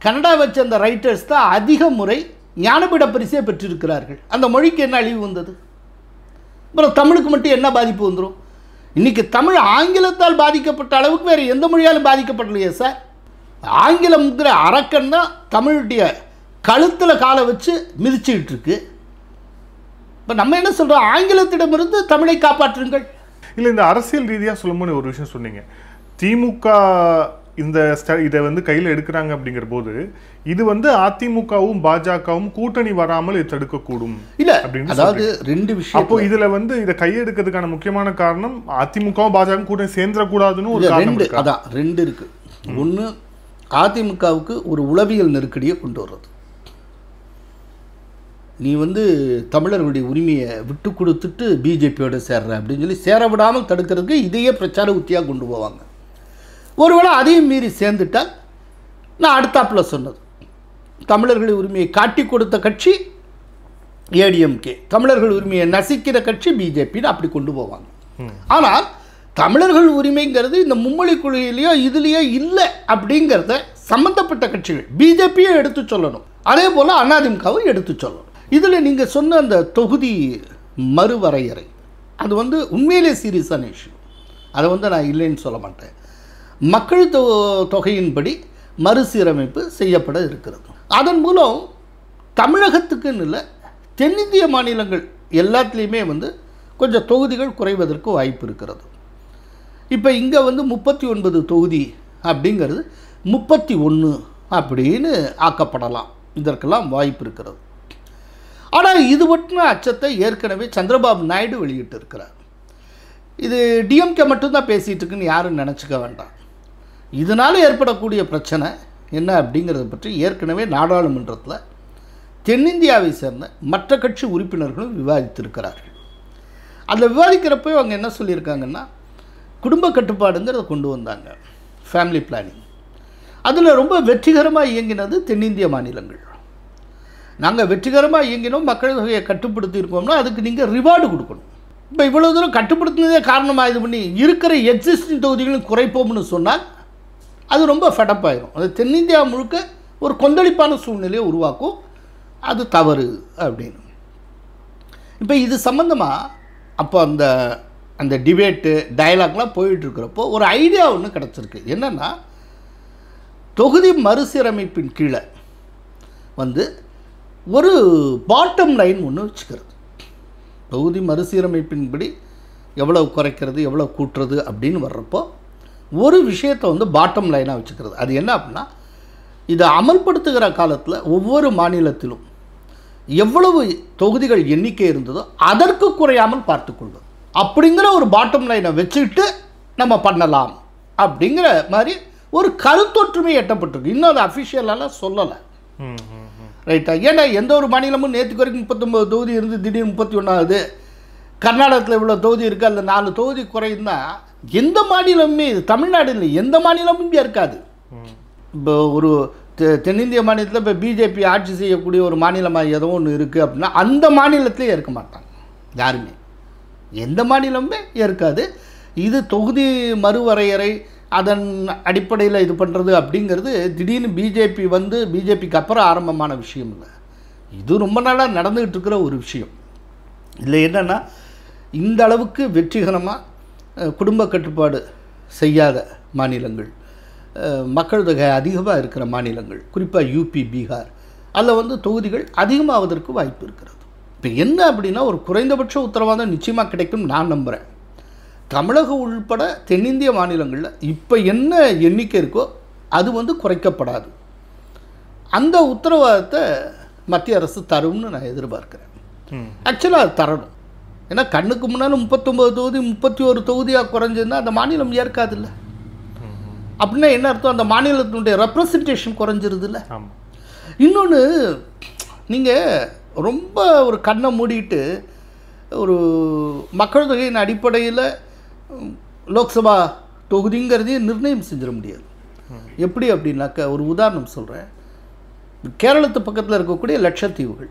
கன்னடா வச்ச அந்த ரைட்டர்ஸ் தான் அதிக முறை ஞானபீட பரிசே பெற்றிருக்கிறார்கள். அந்த மொழிக்கு என்ன அழிவு வந்தது? அப்புறம் தமிழுக்கு மட்டும் என்ன பாதிப்பு வந்துடும்? இன்றைக்கி தமிழ் ஆங்கிலத்தால் பாதிக்கப்பட்ட அளவுக்கு வேறு எந்த மொழியாலும் பாதிக்கப்படலையே சார். ஆங்கிலம்ங்கிற அரக்கன் தான் தமிழுடைய கழுத்தில் காலை வச்சு மிதிச்சுக்கிட்டு இருக்கு. இப்போ நம்ம என்ன சொல்கிறோம்? ஆங்கிலத்திடமிருந்து தமிழை காப்பாற்றுங்கள். இல்லை, இந்த அரசியல் ரீதியாக சொல்லும்போது ஒரு விஷயம் சொன்னீங்க, திமுக இதை வந்து கையில் எடுக்கிறாங்க அப்படிங்கிற போது இது வந்து அதிமுகவும் பாஜகவும் கூட்டணி வராமல் இதை தடுக்கக்கூடும் இல்லை அப்படின்னு. அதாவது 2 விஷயம். அப்போ இதில் வந்து இதை கையெடுக்கிறதுக்கான முக்கியமான காரணம் அதிமுகவும் பாஜகவும் கூட்டணி சேர்ந்துடக்கூடாதுன்னு ஒரு காரணம் இருக்கு. அதான் 2 இருக்குது. ஒன்று, அதிமுகவுக்கு ஒரு உளவியல் நெருக்கடியை கொண்டு வர்றது. நீ வந்து தமிழர்களுடைய உரிமையை விட்டு கொடுத்துட்டு பிஜேபியோட சேர்ற அப்படின்னு சொல்லி சேர விடாமல் தடுக்கிறதுக்கு இதையே பிரச்சார உத்தியாக கொண்டு போவாங்க. ஒருவேளை அதையும் மீறி சேர்ந்துட்டால், நான் அடுத்தாப்பில் சொன்னது, தமிழர்கள் உரிமையை காட்டி கொடுத்த கட்சி ஏடிஎம்கே, தமிழர்கள் உரிமையை நசிக்கிற கட்சி பிஜேபின்னு அப்படி கொண்டு போவாங்க. ஆனால் தமிழர்கள் உரிமைங்கிறது இந்த மும்மொழி கொள்கையிலையோ இதுலேயோ இல்லை அப்படிங்கிறத சம்பந்தப்பட்ட கட்சிகள் பிஜேபியை எடுத்து சொல்லணும், அதே போல் அதிமுகவும் எடுத்து சொல்லணும். இதில் நீங்கள் சொன்ன அந்த தொகுதி மறுவரையறை அது வந்து உண்மையிலே சீரியஸான இஷ்யூ. அதை வந்து நான் இல்லைன்னு சொல்ல மாட்டேன். மக்கள் தொகையின்படி மறுசீரமைப்பு செய்யப்பட இருக்கிறது. அதன் மூலம் தமிழகத்துக்குன்னு இல்லை, தென்னிந்திய மாநிலங்கள் எல்லாத்துலேயுமே வந்து கொஞ்சம் தொகுதிகள் குறைவதற்கு வாய்ப்பு இருக்கிறது. இப்போ இங்கே வந்து 39 தொகுதி அப்படிங்கிறது 31 அப்படின்னு ஆக்கப்படலாம். இதற்கெல்லாம் வாய்ப்பு இருக்கிறது. ஆனால் இது பற்றின அச்சத்தை ஏற்கனவே சந்திரபாபு நாயுடு வெளியிட்டு இருக்கிறார். இது டிஎம்கே மட்டும்தான் பேசிகிட்டு இருக்குன்னு யாரும் நினச்சிக்க வேண்டாம். இதனால் ஏற்படக்கூடிய பிரச்சனை என்ன அப்படிங்கிறத பற்றி ஏற்கனவே நாடாளுமன்றத்தில் தென்னிந்தியாவை சேர்ந்த மற்ற கட்சி உறுப்பினர்களும் விவாதித்திருக்கிறார்கள். அதில் விவாதிக்கிறப்போ அவங்க என்ன சொல்லியிருக்காங்கன்னா, குடும்ப கட்டுப்பாடுங்கிறத கொண்டு வந்தாங்க, ஃபேமிலி பிளானிங். அதில் ரொம்ப வெற்றிகரமாக இயங்கினது தென்னிந்திய மாநிலங்கள். நாங்கள் வெற்றிகரமாக இயங்கினோம், மக்கள் தொகையை கட்டுப்படுத்தியிருக்கோம்னா அதுக்கு நீங்கள் ரிவார்டு கொடுக்கணும். இப்போ இவ்வளோ தூரம் கட்டுப்படுத்தினதே காரணமாக இது பண்ணி இருக்கிற எக்ஸிஸ்டிங் தொகுதிகளும் குறைப்போம்னு சொன்னால் அது ரொம்ப ஃபெடப்பாயிரும். அது தென்னிந்தியா முழுக்க ஒரு கொந்தளிப்பான சூழ்நிலையை உருவாக்கும். அது தவறு அப்படின்னு. இப்போ இது சம்மந்தமாக அப்போ அந்த டிபேட்டு டயலாக்லாம் போயிட்டுருக்கிறப்போ ஒரு ஐடியா ஒன்று கிடச்சிருக்கு. என்னென்னா, தொகுதி மறுசீரமைப்பின் கீழே வந்து ஒரு பாட்டம் லைன் ஒன்று வச்சுக்கிறது. தொகுதி மறுசீரமைப்பின்படி எவ்வளோ குறைக்கிறது எவ்வளோ கூட்டுறது அப்படின்னு வர்றப்போ ஒரு விஷயத்தை வந்து பாட்டம் லைனாக வச்சுக்கிறது. அது என்ன அப்படின்னா, இதை அமல்படுத்துகிற காலத்தில் ஒவ்வொரு மாநிலத்திலும் எவ்வளவு தொகுதிகள் எண்ணிக்கை இருந்ததோ அதற்கு குறையாமல் பார்த்துக்கொள்வது அப்படிங்கிற ஒரு பாட்டம் லைனை வச்சுக்கிட்டு நம்ம பண்ணலாம் அப்படிங்கிற மாதிரி ஒரு கருத்தொற்றுமை எட்டப்பட்டிருக்கு. இன்னும் அது அஃபிஷியலாலாம் சொல்லலை, ரைட்டா? ஏன்னா எந்த ஒரு மாநிலமும் நேற்றுக்கு வரைக்கும் 39 தொகுதி இருந்து திடீர்னு 31 ஆகுது. கர்நாடகத்தில் இவ்வளோ தொகுதி இருக்குது, அதில் 4 தொகுதி குறையுதுன்னா எந்த மாநிலமுமே, இது தமிழ்நாடு இல்லை, எந்த மாநிலமும் இங்கே இருக்காது. இப்போ ஒரு தென்னிந்திய மாநிலத்தில் இப்போ பிஜேபி ஆட்சி செய்யக்கூடிய ஒரு மாநிலமாக ஏதோ ஒன்று இருக்குது அப்படின்னா அந்த மாநிலத்திலே இருக்க மாட்டாங்க யாருமே, எந்த மாநிலமுமே இருக்காது. இது தொகுதி மறுவரையறை அதன் அடிப்படையில் இது பண்ணுறது அப்படிங்கிறது திடீர்னு பிஜேபிக்கு அப்புறம் ஆரம்பமான விஷயம் இல்லை. இது ரொம்ப நாளாக நடந்துக்கிட்டு இருக்கிற ஒரு விஷயம். இல்லை என்னென்னா, இந்த அளவுக்கு வெற்றிகரமாக குடும்ப கட்டுப்பாடு செய்யாத மாநிலங்கள், மக்கள் தொகை அதிகமாக இருக்கிற மாநிலங்கள், குறிப்பாக யூபி, பீகார், அதில் வந்து தொகுதிகள் அதிகமாவதற்கு வாய்ப்பு இருக்கிறது. இப்போ என்ன அப்படின்னா, ஒரு குறைந்தபட்ச உத்தரவாதம் நிச்சயமாக கிடைக்கும் நான் நம்புகிறேன். தமிழகம் உள்பட தென்னிந்திய மாநிலங்களில் இப்போ என்ன எண்ணிக்கை இருக்கோ அது வந்து குறைக்கப்படாது. அந்த உத்தரவாதத்தை மத்திய அரசு தரும்னு நான் எதிர்பார்க்குறேன். ஆக்சுவலாக அது தரணும். ஏன்னா கண்ணுக்கு முன்னால் 39 தொகுதி 31 தொகுதியாக குறைஞ்சதுன்னா அந்த மாநிலம் ஏற்காதில்ல. அப்படின்னா என்ன அர்த்தம்? அந்த மாநிலத்தினுடைய ரெப்ரசன்டேஷன் குறைஞ்சிருதுல்ல. இன்னொன்று, நீங்கள் ரொம்ப ஒரு கண்ணை மூடிட்டு ஒரு மக்கள் தொகையின் அடிப்படையில் லோக்சபா தொகுதிங்கிறதையும் நிர்ணயம் செஞ்சிட முடியாது. எப்படி அப்படின்னாக்கா, ஒரு உதாரணம் சொல்கிறேன். கேரளத்து பக்கத்தில் இருக்கக்கூடிய லட்சத்தீவுகள்,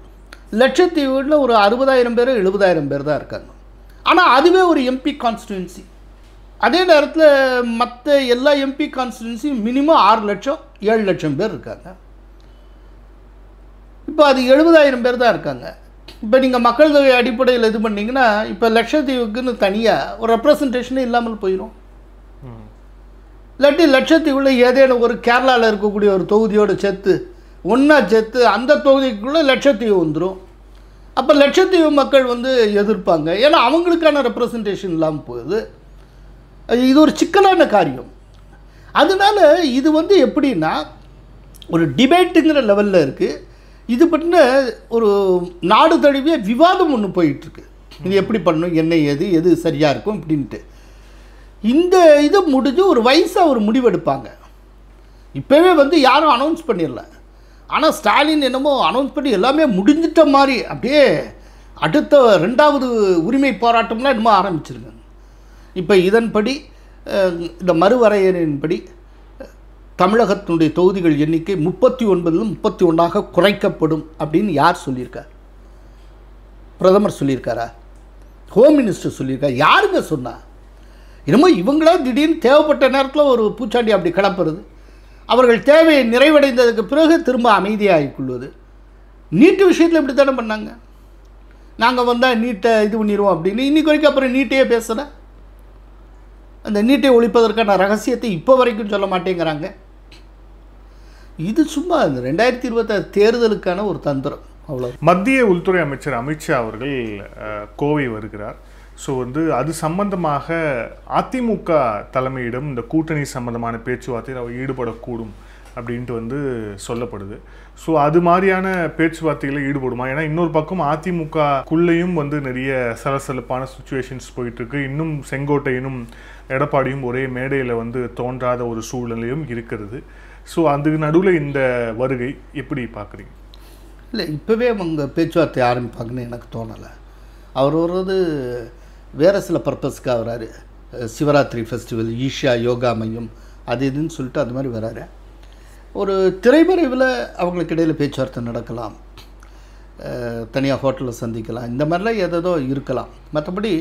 லட்சத்தீவுகளில் ஒரு 60,000 பேர் 70,000 பேர் தான் இருக்காங்க. ஆனால் அதுவே ஒரு எம்பி கான்ஸ்டிடுவன்சி. அதே நேரத்தில் மற்ற எல்லா எம்பி கான்ஸ்டிடுவன்சியும் மினிமம் 6 லட்சம் 7 லட்சம் பேர் இருக்காங்க. இப்போ அது 70,000 பேர் தான் இருக்காங்க. இப்போ நீங்கள் மக்கள் தொகை அடிப்படையில் இது பண்ணிங்கன்னா, இப்போ லட்சத்தீவுக்குன்னு தனியாக ஒரு ரெப்ரசன்டேஷனே இல்லாமல் போயிடும். இல்லாட்டி லட்சத்தீவில் ஏதேனும் ஒரு கேரளாவில் இருக்கக்கூடிய ஒரு தொகுதியோடு சேர்த்து அந்த தொகுதிக்குள்ளே லட்சத்தீவு வந்துடும். அப்போ லட்சத்தீவு மக்கள் வந்து எதிர்ப்பாங்க. ஏன்னா அவங்களுக்கான ரெப்ரசன்டேஷன் இல்லாமல் போகுது. இது ஒரு சிக்கலான காரியம். அதனால் இது வந்து எப்படின்னா, ஒரு டிபேட்டுங்கிற லெவலில் இருக்குது. இது பற்றின ஒரு நாடு தழுவிய விவாதம் ஒன்று போயிட்டுருக்கு. இது எப்படி பண்ணணும், என்ன எது சரியாக இருக்கும் அப்படின்ட்டு. இந்த இது முடிஞ்சு ஒரு வயசாக ஒரு முடிவெடுப்பாங்க. இப்போவே வந்து யாரும் அனௌன்ஸ் பண்ணிடல. ஆனால் ஸ்டாலின் என்னமோ அனௌன்ஸ் பண்ணி எல்லாமே முடிஞ்சிட்ட மாதிரி அப்படியே அடுத்த 2வது உரிமை போராட்டம்லாம் என்னமோ ஆரம்பிச்சிருங்க. இப்போ இதன்படி இந்த மறுவரையறையின்படி தமிழகத்தினுடைய தொகுதிகள் எண்ணிக்கை 39 31 குறைக்கப்படும் அப்படின்னு யார் சொல்லியிருக்கார்? பிரதமர் சொல்லியிருக்காரா? ஹோம் மினிஸ்டர் சொல்லியிருக்கார்? யாருங்க சொன்னா? என்னமோ இவங்களா திடீர்னு தேவைப்பட்ட நேரத்தில் ஒரு பூச்சாண்டி அப்படி கிளப்புறது, அவர்கள் தேவையை நிறைவடைந்ததுக்கு பிறகு திரும்ப அமைதியாகிக்கொள்வது. நீட்டு விஷயத்தில் இப்படி தானே பண்ணாங்க. நாங்கள் வந்தால் நீட்டை இது பண்ணிடுவோம் அப்படின்னு. இன்றைக்கு வரைக்கும் அப்புறம் நீட்டையே பேசலை. அந்த நீட்டை ஒழிப்பதற்கான ரகசியத்தை இப்போ வரைக்கும் சொல்ல மாட்டேங்கிறாங்க. இது சும்மா இந்த 2026 தேர்தலுக்கான ஒரு தந்திரம், அவ்வளோ. மத்திய உள்துறை அமைச்சர் அமித்ஷா அவர்கள் கோவை வருகிறார். ஸோ வந்து அது சம்பந்தமாக அதிமுக தலைமையிடம் இந்த கூட்டணி சம்பந்தமான பேச்சுவார்த்தையில் அவர் ஈடுபடக்கூடும் அப்படின்ட்டு வந்து சொல்லப்படுது. ஸோ அது மாதிரியான பேச்சுவார்த்தைகளில் ஈடுபடுமா? ஏன்னா இன்னொரு பக்கம் அதிமுகக்குள்ளேயும் வந்து நிறைய சலசலப்பான சுச்சுவேஷன்ஸ் போயிட்டுருக்கு. இன்னும் செங்கோட்டையனும் எடப்பாடியும் ஒரே மேடையில் வந்து தோன்றாத ஒரு சூழ்நிலையும் இருக்கிறது. ஸோ அதுக்கு நடுவில் இந்த வருகை எப்படி பார்க்குறீங்க? இல்லை, இப்போவே அவங்க பேச்சுவார்த்தை ஆரம்பிப்பாங்கன்னு எனக்கு தோணலை. அவர் வர்றது வேறு சில பர்பஸ்க்காக வராரு. சிவராத்திரி ஃபெஸ்டிவல், ஈஷா யோகா மையம், அது இதுன்னு சொல்லிட்டு அது மாதிரி வராரு. ஒரு திரைமறைவில் அவங்களுக்கு இடையில் பேச்சுவார்த்தை நடக்கலாம், தனியாக ஹோட்டலில் சந்திக்கலாம், இந்த மாதிரிலாம் ஏதோ இருக்கலாம். மற்றபடி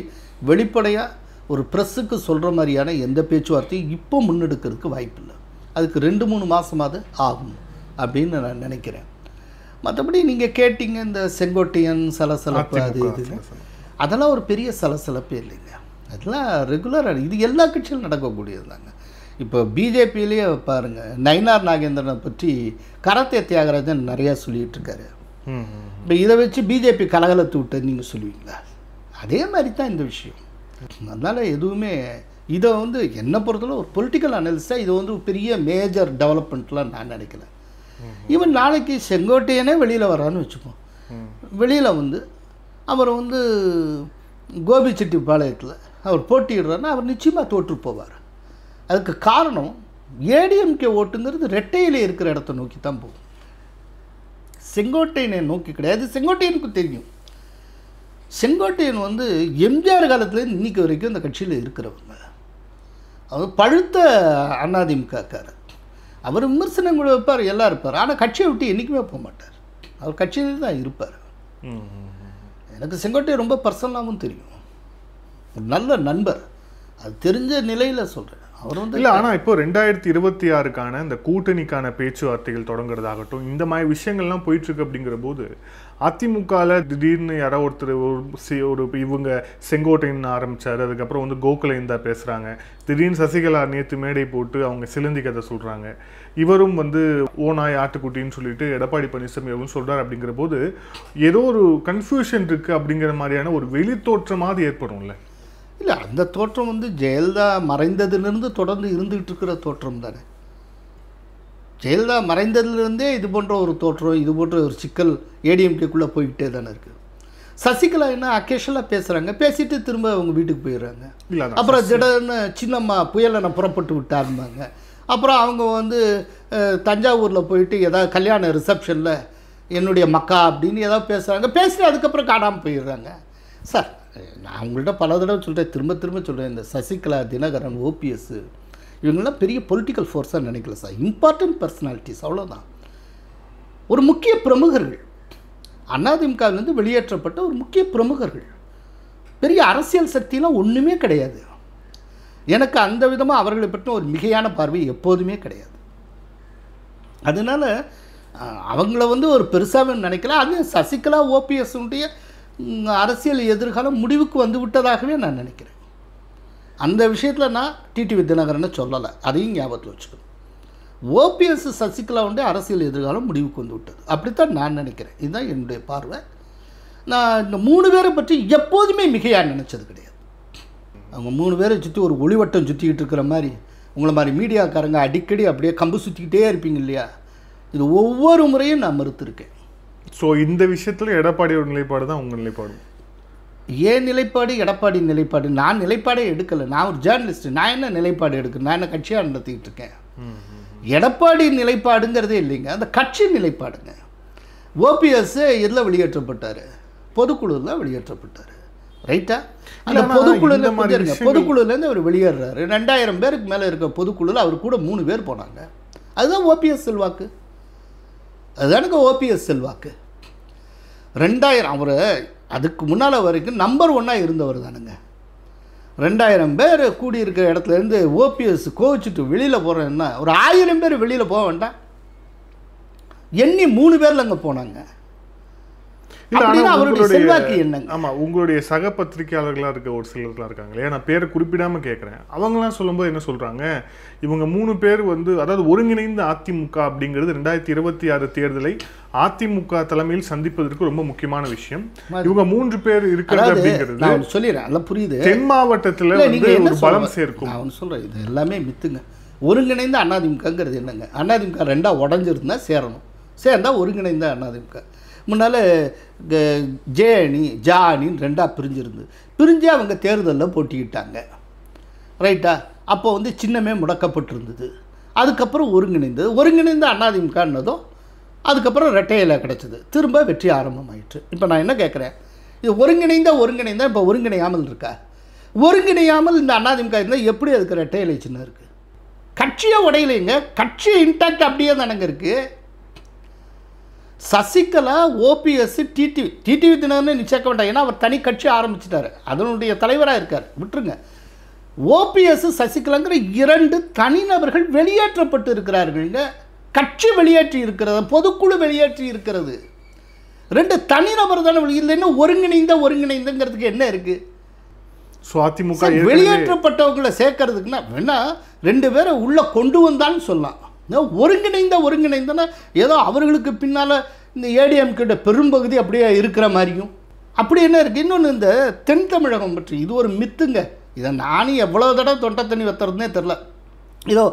வெளிப்படையாக ஒரு ப்ரெஸ்ஸுக்கு சொல்கிற மாதிரியான எந்த பேச்சுவார்த்தையும் இப்போ முன்னெடுக்கிறதுக்கு வாய்ப்பில்லை. அதுக்கு 2-3 மாதமாவது ஆகும் அப்படின்னு நான் நினைக்கிறேன். மற்றபடி நீங்கள் கேட்டிங்க இந்த செங்கோட்டையன் சலசலப்பு அது இது, அதெல்லாம் ஒரு பெரிய சலசலப்பே இல்லைங்க. அதெல்லாம் ரெகுலராக இது எல்லா கட்சியிலும் நடக்கக்கூடியது தாங்க. இப்போ பிஜேபியிலேயே பாருங்கள், நயினார் நாகேந்திரனை பற்றி கராத்தே தியாகராஜன் நிறையா சொல்லிகிட்டு இருக்காரு. இப்போ இதை வச்சு பிஜேபி கலகலத்து விட்டு நீங்கள் சொல்லுவீங்களா? அதே மாதிரி தான் இந்த விஷயம். அதனால் எதுவுமே இதை வந்து என்னை பொறுத்தவரை ஒரு பொலிட்டிக்கல் அனாலிஸ்டாக இது வந்து பெரிய மேஜர் டெவலப்மெண்ட்லாம் நான் நினைக்கல. ஈவன் நாளைக்கு செங்கோட்டையனே வெளியில் வரான்னு வச்சுப்போம். வெளியில் வந்து அவர் வந்து கோபிச்செட்டிப்பாளையத்தில் அவர் போட்டியிடுறாருன்னா அவர் நிச்சயமாக தோற்று போவார். அதுக்கு காரணம் ஏடிஎம்கே ஓட்டுங்கிறது ரெட்டையிலே இருக்கிற இடத்த நோக்கி தான் போகும், செங்கோட்டையனை நோக்கி கிடையாது. செங்கோட்டையனுக்கு தெரியும், செங்கோட்டையன் வந்து எம்ஜிஆர் காலத்துலேருந்து இன்றைக்கி வரைக்கும் இந்த கட்சியில் இருக்கிறவங்க. அவர் பழுத்த அதிமுகக்காரர். அவர் விமர்சனம் கூட வைப்பார், எல்லாம் இருப்பார். ஆனால் கட்சியை விட்டு என்றைக்குமே போக மாட்டார். அவர் கட்சியிலே தான் இருப்பார். எனக்கு செங்கோட்டையன் ரொம்ப பர்சனலாகவும் தெரியும், ஒரு நல்ல நண்பர். அது தெரிஞ்ச நிலையில் சொல்கிறேன். அவர் வந்து இல்லை, ஆனால் இப்போ 2026க்கான இந்த கூட்டணிக்கான பேச்சுவார்த்தைகள் தொடங்குறதாகட்டும், இந்த மாதிரி விஷயங்கள்லாம் போயிட்டுருக்கு. அப்படிங்கிற போது அதிமுகவில் திடீர்னு யாரோ ஒரு இவங்க செங்கோட்டையன் ஆரம்பித்தார், அதுக்கப்புறம் வந்து கோகுலேந்தா பேசுகிறாங்க, திடீர்னு சசிகலா நேற்று மேடை போட்டு அவங்க சிலந்தி கதை சொல்கிறாங்க, இவரும் வந்து ஓனாய் ஆட்டுக்குட்டின்னு சொல்லிட்டு எடப்பாடி பழனிசாமி அவரும் சொல்கிறார். அப்படிங்கிற போது ஏதோ ஒரு கன்ஃபியூஷன் இருக்குது அப்படிங்கிற மாதிரியான ஒரு வெளித்தோற்றமாவது ஏற்படும்ல? இல்லை, அந்த தோற்றம் வந்து ஜெயலலிதா மறைந்ததிலிருந்து தொடர்ந்து இருந்துகிட்டு இருக்கிற தோற்றம் தானே. ஜெயலலிதா மறைந்ததிலிருந்தே இது போன்ற ஒரு தோற்றம், இது போன்ற ஒரு சிக்கல் ஏடிஎம்கேக்குள்ளே போய்கிட்டே தானே இருக்குது. சசிகலா என்ன அக்கேஷனாக பேசுகிறாங்க, பேசிட்டு திரும்ப அவங்க வீட்டுக்கு போயிடுறாங்க. அப்புறம் திடீர்னு சின்னம்மா புயலை புறப்பட்டு விட்டாருந்தாங்க. அப்புறம் அவங்க வந்து தஞ்சாவூரில் போயிட்டு ஏதாவது கல்யாண ரிசப்ஷனில் என்னுடைய மக்கா அப்படின்னு ஏதாவது பேசுகிறாங்க, பேசிட்டு அதுக்கப்புறம் காணாமல் போயிடுறாங்க. சார், நான் உங்கள்கிட்ட பல தடவை சொல்கிறேன், திரும்ப சொல்கிறேன், இந்த சசிகலா, தினகரன், ஓபிஎஸ் இவங்கெல்லாம் பெரிய பொலிட்டிக்கல் ஃபோர்ஸாக நினைக்கல சார். இம்பார்ட்டன்ட் பர்சனாலிட்டிஸ், அவ்வளோதான். ஒரு முக்கிய பிரமுகர்கள், அதிமுகவிலேருந்து வெளியேற்றப்பட்ட ஒரு முக்கிய பிரமுகர்கள், பெரிய அரசியல் சக்தியெலாம் ஒன்றுமே கிடையாது. எனக்கு அந்த விதமாக அவர்களை பற்றி ஒரு மிகையான பார்வை எப்போதுமே கிடையாது. அதனால் அவங்கள வந்து ஒரு பெருசாக நினைக்கல. அது சசிகலா, ஓபிஎஸ்னுடைய அரசியல் எதிர்காலம் முடிவுக்கு வந்து விட்டதாகவே நான் நினைக்கிறேன். அந்த விஷயத்தில் நான் டிடிவி தினகரனை சொல்லலை, அதையும் ஞாபகத்தில் வச்சுக்கணும். ஓபிஎஸ் சசிகலாவுடைய அரசியல் எதிர்காலம் முடிவுக்கு வந்து விட்டது, அப்படித்தான் நான் நினைக்கிறேன். இதுதான் என்னுடைய பார்வை. நான் இந்த 3 பேரை பற்றி எப்போதுமே மிகையாக நினச்சது கிடையாது. அவங்க 3 பேரை சுற்றி ஒரு ஒளிவட்டம் சுற்றிக்கிட்டு இருக்கிற மாதிரி, உங்களை மாதிரி மீடியாக்காரங்க அடிக்கடி அப்படியே கம்பு சுற்றிக்கிட்டே இருப்பீங்க இல்லையா, இது ஒவ்வொரு முறையும் நான் மறுத்திருக்கேன். ஸோ இந்த விஷயத்தில் எடப்பாடியோட நிலைப்பாடு தான் உங்கள் நிலைப்பாடு? ஏன் நிலைப்பாடு, எடப்பாடி நிலைப்பாடு? நான் நிலைப்பாடே எடுக்கலை. நான் ஒரு ஜேர்னலிஸ்ட், நான் என்ன நிலைப்பாடு எடுக்கிறேன்? நான் என்ன கட்சியாக நடத்திக்கிட்டு இருக்கேன்? எடப்பாடி நிலைப்பாடுங்கிறதே இல்லைங்க, அந்த கட்சி நிலைப்பாடுங்க. ஓபிஎஸ் எதில் வெளியேற்றப்பட்டார்? பொதுக்குழுவில் வெளியேற்றப்பட்டார், ரைட்டா? அந்த பொதுக்குழுலேருந்து அவர் வெளியேறாரு. 2000 பேருக்கு மேலே இருக்க பொதுக்குழுவில் அவர் கூட 3 பேர் போனாங்க. அதுதான் ஓபிஎஸ் செல்வாக்கு, அதுதானுங்க ஓபிஎஸ் செல்வாக்கு. 2000 அவர் அதுக்கு முன்னால் வரைக்கும் நம்பர் 1 இருந்தவர் தானுங்க. 2000 பேர் கூடியிருக்கிற இடத்துலேருந்து ஓபிஎஸ் கோவிச்சுட்டு வெளியில் போகிறேன்னா ஒரு 1000 பேர் வெளியில் போக வேண்டாம், எண்ணி 3 பேரில் அங்கே போனாங்க. அவருடைய செல்வாக்கு என்னங்க? ஆமாம், உங்களுடைய சக பத்திரிகையாளர்களாக இருக்க ஒரு சிலர்லாம் இருக்காங்க இல்லையா, நான் பேரை குறிப்பிடாமல் கேட்குறேன். அவங்களாம் சொல்லும்போது என்ன சொல்கிறாங்க, இவங்க 3 பேர் வந்து, அதாவது ஒருங்கிணைந்த அதிமுக அப்படிங்கிறது 2026 தேர்தலை அதிமுக தலைமையில் சந்திப்பதற்கு ரொம்ப முக்கியமான விஷயம். இவங்க 3 பேர் இருக்கிறது அப்படிங்கிறது நான் சொல்லிடுறேன், நல்லா புரியுது. தென் மாவட்டத்தில் ஒரு பலம் சேர்க்கும். நான் சொல்கிறேன், இது எல்லாமே மித்துங்க. ஒருங்கிணைந்த அதிமுகங்கிறது என்னங்க? அதிமுக 2ஆக உடஞ்சிருந்தா சேரணும், சேர்ந்தா ஒருங்கிணைந்த அதிமுக. முன்னால் ஜே அணி, ஜா அணின்னு 2ஆக பிரிஞ்சு அவங்க தேர்தலில் போட்டிக்கிட்டாங்க, ரைட்டா? அப்போ வந்து சின்னமே முடக்கப்பட்டிருந்தது. அதுக்கப்புறம் ஒருங்கிணைந்த அதிமுகன்னதும் அதுக்கப்புறம் ரெட்டையில கிடச்சிது, திரும்ப வெற்றி ஆரம்பமாயிற்று. இப்போ நான் என்ன கேட்குறேன், இது ஒருங்கிணைந்த இப்போ ஒருங்கிணையாமல் இருக்கா? ஒருங்கிணையாமல் இந்த அதிமுக இருந்தால் எப்படி அதுக்கு ரெட்டையிலை சின்னம் இருக்குது? கட்சியை உடையிலைங்க, கட்சியை இன்டாக்ட் அப்படியே தானங்க இருக்குது. சசிகலா, ஓபிஎஸ், டிடிவி தினகரன் நீ சேர்க்க வேண்டாம், ஏன்னா அவர் தனி கட்சி ஆரம்பிச்சிட்டாரு, அதனுடைய தலைவராக இருக்கார், விட்டுருங்க. ஓபிஎஸ், சசிகலாங்கிற 2 தனிநபர்கள் வெளியேற்றப்பட்டு இருக்கிறார்கள்ங்க. கட்சி வெளியேற்றி இருக்கிறது, பொதுக்குழு வெளியேற்றி இருக்கிறது, 2 தனிநபர் தானே. இல்லைன்னா ஒருங்கிணைந்தங்கிறதுக்கு என்ன இருக்குது? ஸோ அதிமுக வெளியேற்றப்பட்டவங்களை சேர்க்கறதுக்குன்னா வேணா 2 பேரை உள்ளே கொண்டு வந்தான்னு சொல்லலாம். ஒருங்கிணைந்தனா ஏதோ அவர்களுக்கு பின்னால் இந்த ஏடிஎம்கிட்ட பெரும்பகுதி அப்படியே இருக்கிற மாதிரியும் அப்படி என்ன இருக்குது. இன்னொன்று, இந்த தென் தமிழகம் பற்றி இது ஒரு மித்துங்க. இதை நானும் எவ்வளோ தடவை தொண்டை தண்ணி வைத்துறதுனே தெரில. இதோ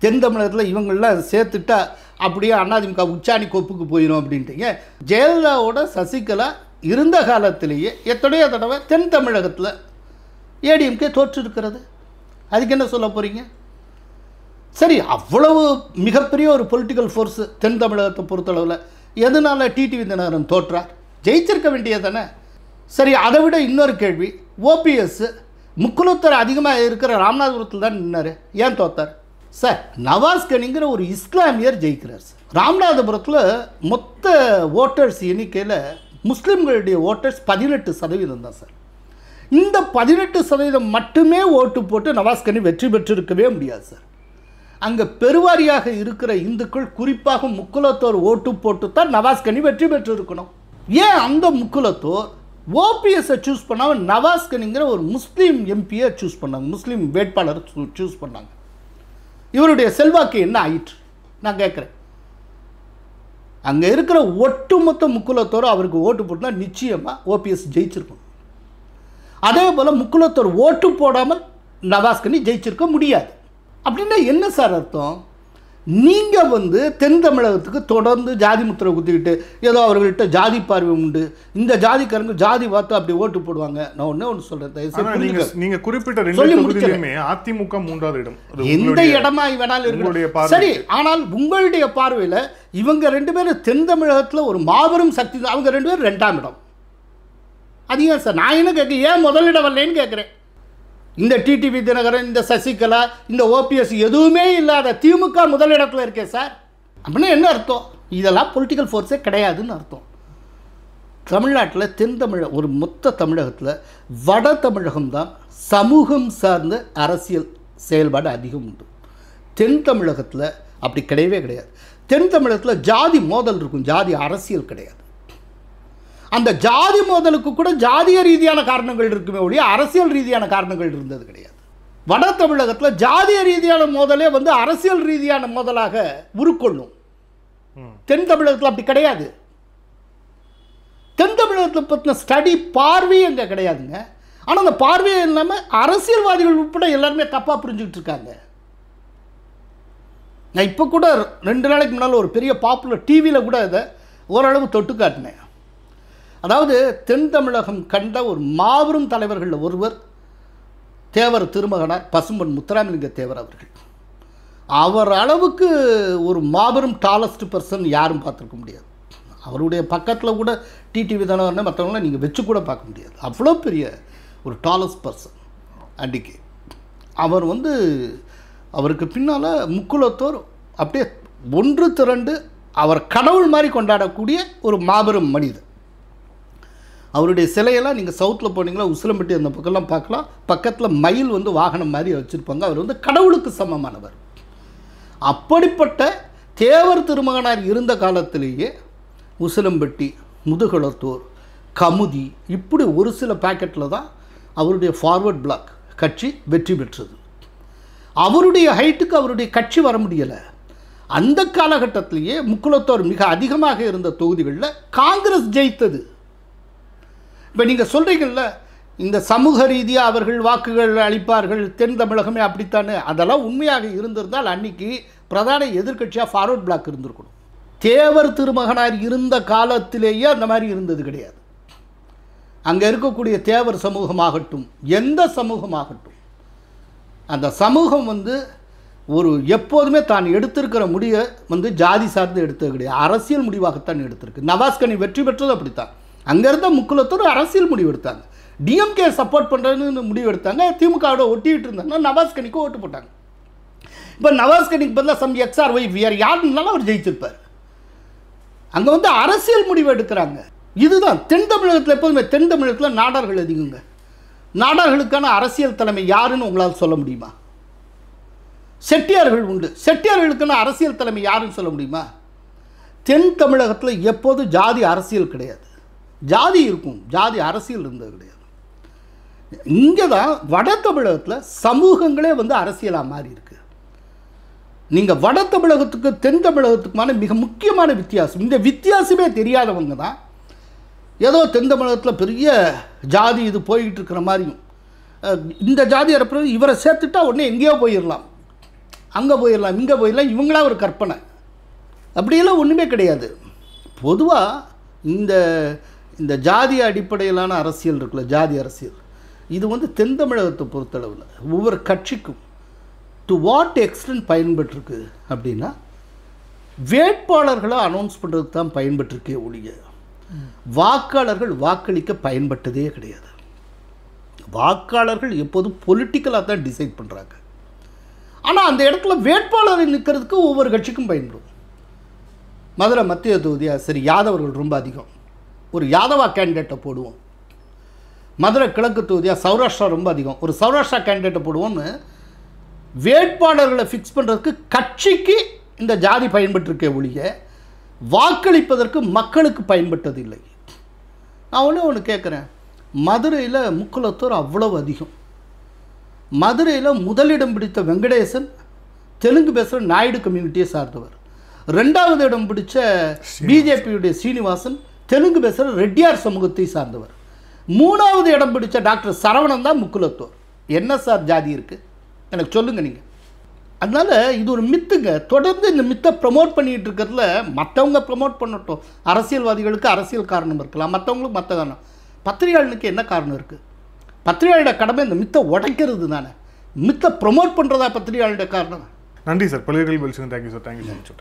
தென் தமிழகத்தில் இவங்களெலாம் சேர்த்துட்டா அப்படியே அதிமுக உச்சாணி கொப்புக்கு போயிடும் அப்படின்ட்டுங்க. ஜெயலலிதாவோட சசிகலா இருந்த காலத்திலேயே எத்தனையோ தடவை தென் தமிழகத்தில் ஏடிஎம்கே தோற்றிருக்கிறது. அதுக்கு என்ன சொல்ல போகிறீங்க? சரி, அவ்வளவு மிகப்பெரிய ஒரு பொலிட்டிக்கல் ஃபோர்ஸு தென் தமிழகத்தை பொறுத்தளவில் எதனால் டிடிவி தினகரன் தோற்றார்? ஜெயிச்சிருக்க வேண்டியதானே. சரி, அதை விட இன்னொரு கேள்வி, ஓபிஎஸ் முக்குலத்தர் அதிகமாக இருக்கிற ராமநாதபுரத்தில் தான் நின்னார், ஏன் தோத்தார்? சார், நவாஸ் கனிங்கிற ஒரு இஸ்லாமியர் ஜெயிக்கிறார் சார். ராமநாதபுரத்தில் மொத்த ஓட்டர்ஸ் எண்ணிக்கையில் முஸ்லீம்களுடைய ஓட்டர்ஸ் 18% தான் சார். இந்த 18% மட்டுமே ஓட்டு போட்டு நவாஸ்கனி வெற்றி பெற்றிருக்கவே முடியாது சார். அங்கே பெருவாரியாக இருக்கிற இந்துக்கள், குறிப்பாக முக்குலத்தோர் ஓட்டு போட்டு தான் நவாஸ்கனி வெற்றி பெற்றிருக்கணும். ஏன் அந்த முக்குலத்தோர் ஓபிஎஸ்ஸை சூஸ் பண்ணாமல் நவாஸ்கனிங்கிற ஒரு முஸ்லீம் எம்பியை சூஸ் பண்ணாங்க, முஸ்லீம் வேட்பாளர் சூஸ் பண்ணாங்க? இவருடைய செல்வாக்கு என்ன ஆயிற்று நான் கேட்குறேன். அங்கே இருக்கிற ஒட்டுமொத்த முக்குலத்தோர் அவருக்கு ஓட்டு போட்டுனா நிச்சயமாக ஓபிஎஸ் ஜெயிச்சிருக்கும். அதே போல் முக்குலத்தோர் ஓட்டு போடாமல் நவாஸ்கனி ஜெயிச்சிருக்க முடியாது. அப்படின்னா என்ன சார் அர்த்தம்? நீங்கள் தென் தமிழகத்துக்கு தொடர்ந்து ஜாதி முத்திரை குத்திக்கிட்டு ஏதோ அவர்கள்ட்ட ஜாதி பார்வை உண்டு, இந்த ஜாதிக்காரங்க ஜாதி பார்த்து அப்படி ஓட்டு போடுவாங்க. நான் ஒன்று சொல்கிறேன், நீங்கள் குறிப்பிட்ட 2 தொகுதியிலுமே அதிமுக 3வது இடம், எந்த இடமா வேணாலும் இருக்கு சரி. ஆனால் உங்களுடைய பார்வையில் இவங்க 2 பேரும் தென் தமிழகத்தில் ஒரு மாபெரும் சக்தி, அவங்க 2 பேரும் 2ஆம் இடம். அது ஏன் சார்? நான் என்ன கேட்க, ஏன் முதலிடம் வரலன்னு கேட்குறேன். இந்த டிடிவி தினகரன், இந்த சசிகலா, இந்த ஓபிஎஸ் எதுவுமே இல்லாத திமுக முதலிடத்தில் இருக்கே சார். அப்படின்னா என்ன அர்த்தம்? இதெல்லாம் பொலிட்டிக்கல் ஃபோர்ஸே கிடையாதுன்னு அர்த்தம். தமிழ்நாட்டில் தென் தமிழக ஒரு மொத்த தமிழகத்தில் வட தமிழகம்தான் சமூகம் சார்ந்த அரசியல் செயல்பாடு அதிகம் உண்டு. தென் தமிழகத்தில் அப்படி கிடையவே கிடையாது. தென் தமிழகத்தில் ஜாதி மோதல் இருக்கும், ஜாதி அரசியல் கிடையாது. அந்த ஜாதி மோதலுக்கு கூட ஜாதிய ரீதியான காரணங்கள் இருக்குமே ஒழிய அரசியல் ரீதியான காரணங்கள் இருந்தது கிடையாது. வட தமிழகத்தில் ஜாதிய ரீதியான மோதலே அரசியல் ரீதியான மோதலாக உருக்கொள்ளும். தென் தமிழகத்தில் அப்படி கிடையாது. தென் தமிழகத்தில் பற்றின ஸ்டடி பார்வை அங்கே கிடையாதுங்க. ஆனால் அந்த பார்வையே இல்லாமல் அரசியல்வாதிகள் உட்பட எல்லாருமே தப்பாக புரிஞ்சுக்கிட்டு இருக்காங்க. நான் இப்போ கூட 2 நாளைக்கு முன்னால் ஒரு பெரிய பாப்புலர் டிவியில் கூட இதை ஓரளவு தொட்டு காட்டினேன். அதாவது தென் தமிழகம் கண்ட ஒரு மாபெரும் தலைவர்களில் ஒருவர் தேவர் திருமகனார் பசும்பொன் முத்துராமலிங்க தேவர் அவர்கள். அவர் அளவுக்கு ஒரு மாபெரும் டாலஸ்ட் பர்சன் யாரும் பார்த்துருக்க முடியாது. அவருடைய பக்கத்தில் கூட டிடிவி தானே மற்றவங்கள நீங்கள் வச்சு கூட பார்க்க முடியாது. அவ்வளோ பெரிய ஒரு டாலஸ்ட் பர்சன். அன்றைக்கி அவர் அவருக்கு பின்னால் முக்குலத்தோர் அப்படியே ஒன்று திரண்டு அவர் கடவுள் மாதிரி கொண்டாடக்கூடிய ஒரு மாபெரும் மனிதர். அவருடைய சிலையெல்லாம் நீங்கள் சவுத்தில் போனீங்களா, உசிலம்பட்டி அந்த பக்கம்லாம் பார்க்கலாம். பக்கத்தில் மயில் வாகனம் மாதிரி வச்சுருப்பாங்க. அவர் கடவுளுக்கு சமமானவர். அப்படிப்பட்ட தேவர் திருமகனார் இருந்த காலத்திலேயே உசிலம்பட்டி, முதுகுளத்தூர், கமுதி இப்படி ஒரு சில பாக்கெட்டில் தான் அவருடைய ஃபார்வர்ட் பிளாக் கட்சி வெற்றி பெற்றது. அவருடைய ஹைட்டுக்கு அவருடைய கட்சி வர முடியலை. அந்த காலகட்டத்திலேயே முக்குலத்தோர் மிக அதிகமாக இருந்த தொகுதிகளில் காங்கிரஸ் ஜெயித்தது. இப்போ நீங்கள் சொல்கிறீங்கள்ல, இந்த சமூக ரீதியாக அவர்கள் வாக்குகள் அளிப்பார்கள், தென் தமிழகமே அப்படித்தானே, அதெல்லாம் உண்மையாக இருந்திருந்தால் அன்றைக்கி பிரதான எதிர்க்கட்சியாக ஃபார்வர்ட் பிளாக் இருந்திருக்கணும். தேவர் திருமகனார் இருந்த காலத்திலேயே அந்த மாதிரி இருந்தது கிடையாது. அங்கே இருக்கக்கூடிய தேவர் சமூகமாகட்டும், எந்த சமூகமாகட்டும், அந்த சமூகம் ஒரு எப்போதுமே தான் எடுத்திருக்கிற முடிவை ஜாதி சார்ந்து எடுத்தது கிடையாது, அரசியல் முடிவாகத்தான் எடுத்திருக்கு. நவாஸ்கனி வெற்றி பெற்றது அப்படித்தான். அங்கே இருந்த முக்குலத்தோர் அரசியல் முடிவு எடுத்தாங்க. டிஎம்கே சப்போர்ட் பண்ணுறதுன்னு முடிவு எடுத்தாங்க. திமுகவோட ஒட்டிக்கிட்டு இருந்தாங்கன்னா நவாஸ்கனிக்கு ஓட்டு போட்டாங்க. இப்போ நவாஸ்கனிக்கு பதிலாக சம் XRY வேறு யாருன்னாலும் அவர் ஜெயிச்சிருப்பார். அங்கே அரசியல் முடிவு எடுக்கிறாங்க. இதுதான் தென் தமிழகத்தில். எப்போதுமே தென் தமிழகத்தில் நாடார்கள் அதிகங்க. நாடார்களுக்கான அரசியல் தலைமை யாருன்னு உங்களால் சொல்ல முடியுமா? செட்டியார்கள் உண்டு. செட்டியார்களுக்கான அரசியல் தலைமை யாருன்னு சொல்ல முடியுமா? தென் தமிழகத்தில் எப்போது ஜாதி அரசியல் கிடையாது. ஜாதி இருக்கும், ஜாதி அரசியல் இருந்தது கிடையாது. இங்கே தான் வட தமிழகத்தில் சமூகங்களே அரசியலாக மாறி இருக்கு. நீங்கள் வட தமிழகத்துக்கு தென் தமிழகத்துக்குமான மிக முக்கியமான வித்தியாசம், இந்த வித்தியாசமே தெரியாதவங்க தான் ஏதோ தென் தமிழகத்தில் பெரிய ஜாதி இது போய்கிட்டு இருக்கிற மாதிரியும், இந்த ஜாதி அறுப்புறது இவரை சேர்த்துட்டா உடனே எங்கேயோ போயிடலாம், அங்கே போயிடலாம், இங்கே போயிடலாம், இவங்களா ஒரு கற்பனை. அப்படியெல்லாம் ஒன்றுமே கிடையாது. பொதுவாக இந்த ஜாதி அடிப்படையிலான அரசியல் இருக்குல்ல, ஜாதி அரசியல், இது தென் தமிழகத்தை பொறுத்தளவில் ஒவ்வொரு கட்சிக்கும் டு வாட் எக்ஸ்டென்ட் பயன்பட்டுருக்கு அப்படின்னா வேட்பாளர்களை அனௌன்ஸ் பண்ணுறதுக்கு தான் பயன்பட்டுருக்கே ஒழிய வாக்காளர்கள் வாக்களிக்க பயன்பட்டதே கிடையாது. வாக்காளர்கள் எப்போதும் பொலிட்டிக்கலாக தான் டிசைட் பண்ணுறாங்க. ஆனால் அந்த இடத்துல வேட்பாளரை நிற்கிறதுக்கு ஒவ்வொரு கட்சிக்கும் பயன்படும். மதுரை மத்திய தொகுதியாக சரி, யாதவர்கள் ரொம்ப அதிகம், ஒரு யாதவா கேண்டிடேட்டை போடுவோம். மதுரை கிழக்கு தொகுதியாக சௌராஷ்டிரா ரொம்ப அதிகம், ஒரு சௌராஷ்டிரா கேண்டிடேட்டை போடுவோன்னு வேட்பாளர்களை ஃபிக்ஸ் பண்ணுறதுக்கு கட்சிக்கு இந்த ஜாதி பயன்பட்டிருக்கே ஒழிய வாக்களிப்பதற்கு மக்களுக்கு பயன்பட்டது இல்லை. நான் ஒன்று கேட்குறேன், மதுரையில் முக்குலத்தோர் அவ்வளவு அதிகம். மதுரையில் முதலிடம் பிடித்த வெங்கடேசன் தெலுங்கு பேசுகிற நாயுடு கம்யூனிட்டியை சார்ந்தவர். 2வது இடம் பிடிச்ச பிஜேபியுடைய சீனிவாசன் தெலுங்கு பேசுகிற ரெட்டியார் சமூகத்தை சார்ந்தவர். 3வது இடம் பிடிச்ச டாக்டர் சரவணன் தான் முக்குலத்தோர். என்ன சார் ஜாதி இருக்குது எனக்கு சொல்லுங்கள் நீங்கள். அதனால் இது ஒரு மித்துங்க. தொடர்ந்து இந்த மித்தை ப்ரமோட் பண்ணிகிட்டு இருக்கிறதுல மற்றவங்க ப்ரமோட் பண்ணட்டும். அரசியல்வாதிகளுக்கு அரசியல் காரணம் இருக்கலாம், மற்றவங்களுக்கு மற்ற காரணம். பத்திரிகையாளனுக்கு என்ன காரணம் இருக்குது? பத்திரிகையாளோட கடமை இந்த மித்தை உடைக்கிறது தானே. மித்தை ப்ரமோட் பண்ணுறதா பத்திரிகையாளோட காரணம். நன்றி சார். பல்வேறு கேள்வி. Thank you sir. Thank you so much.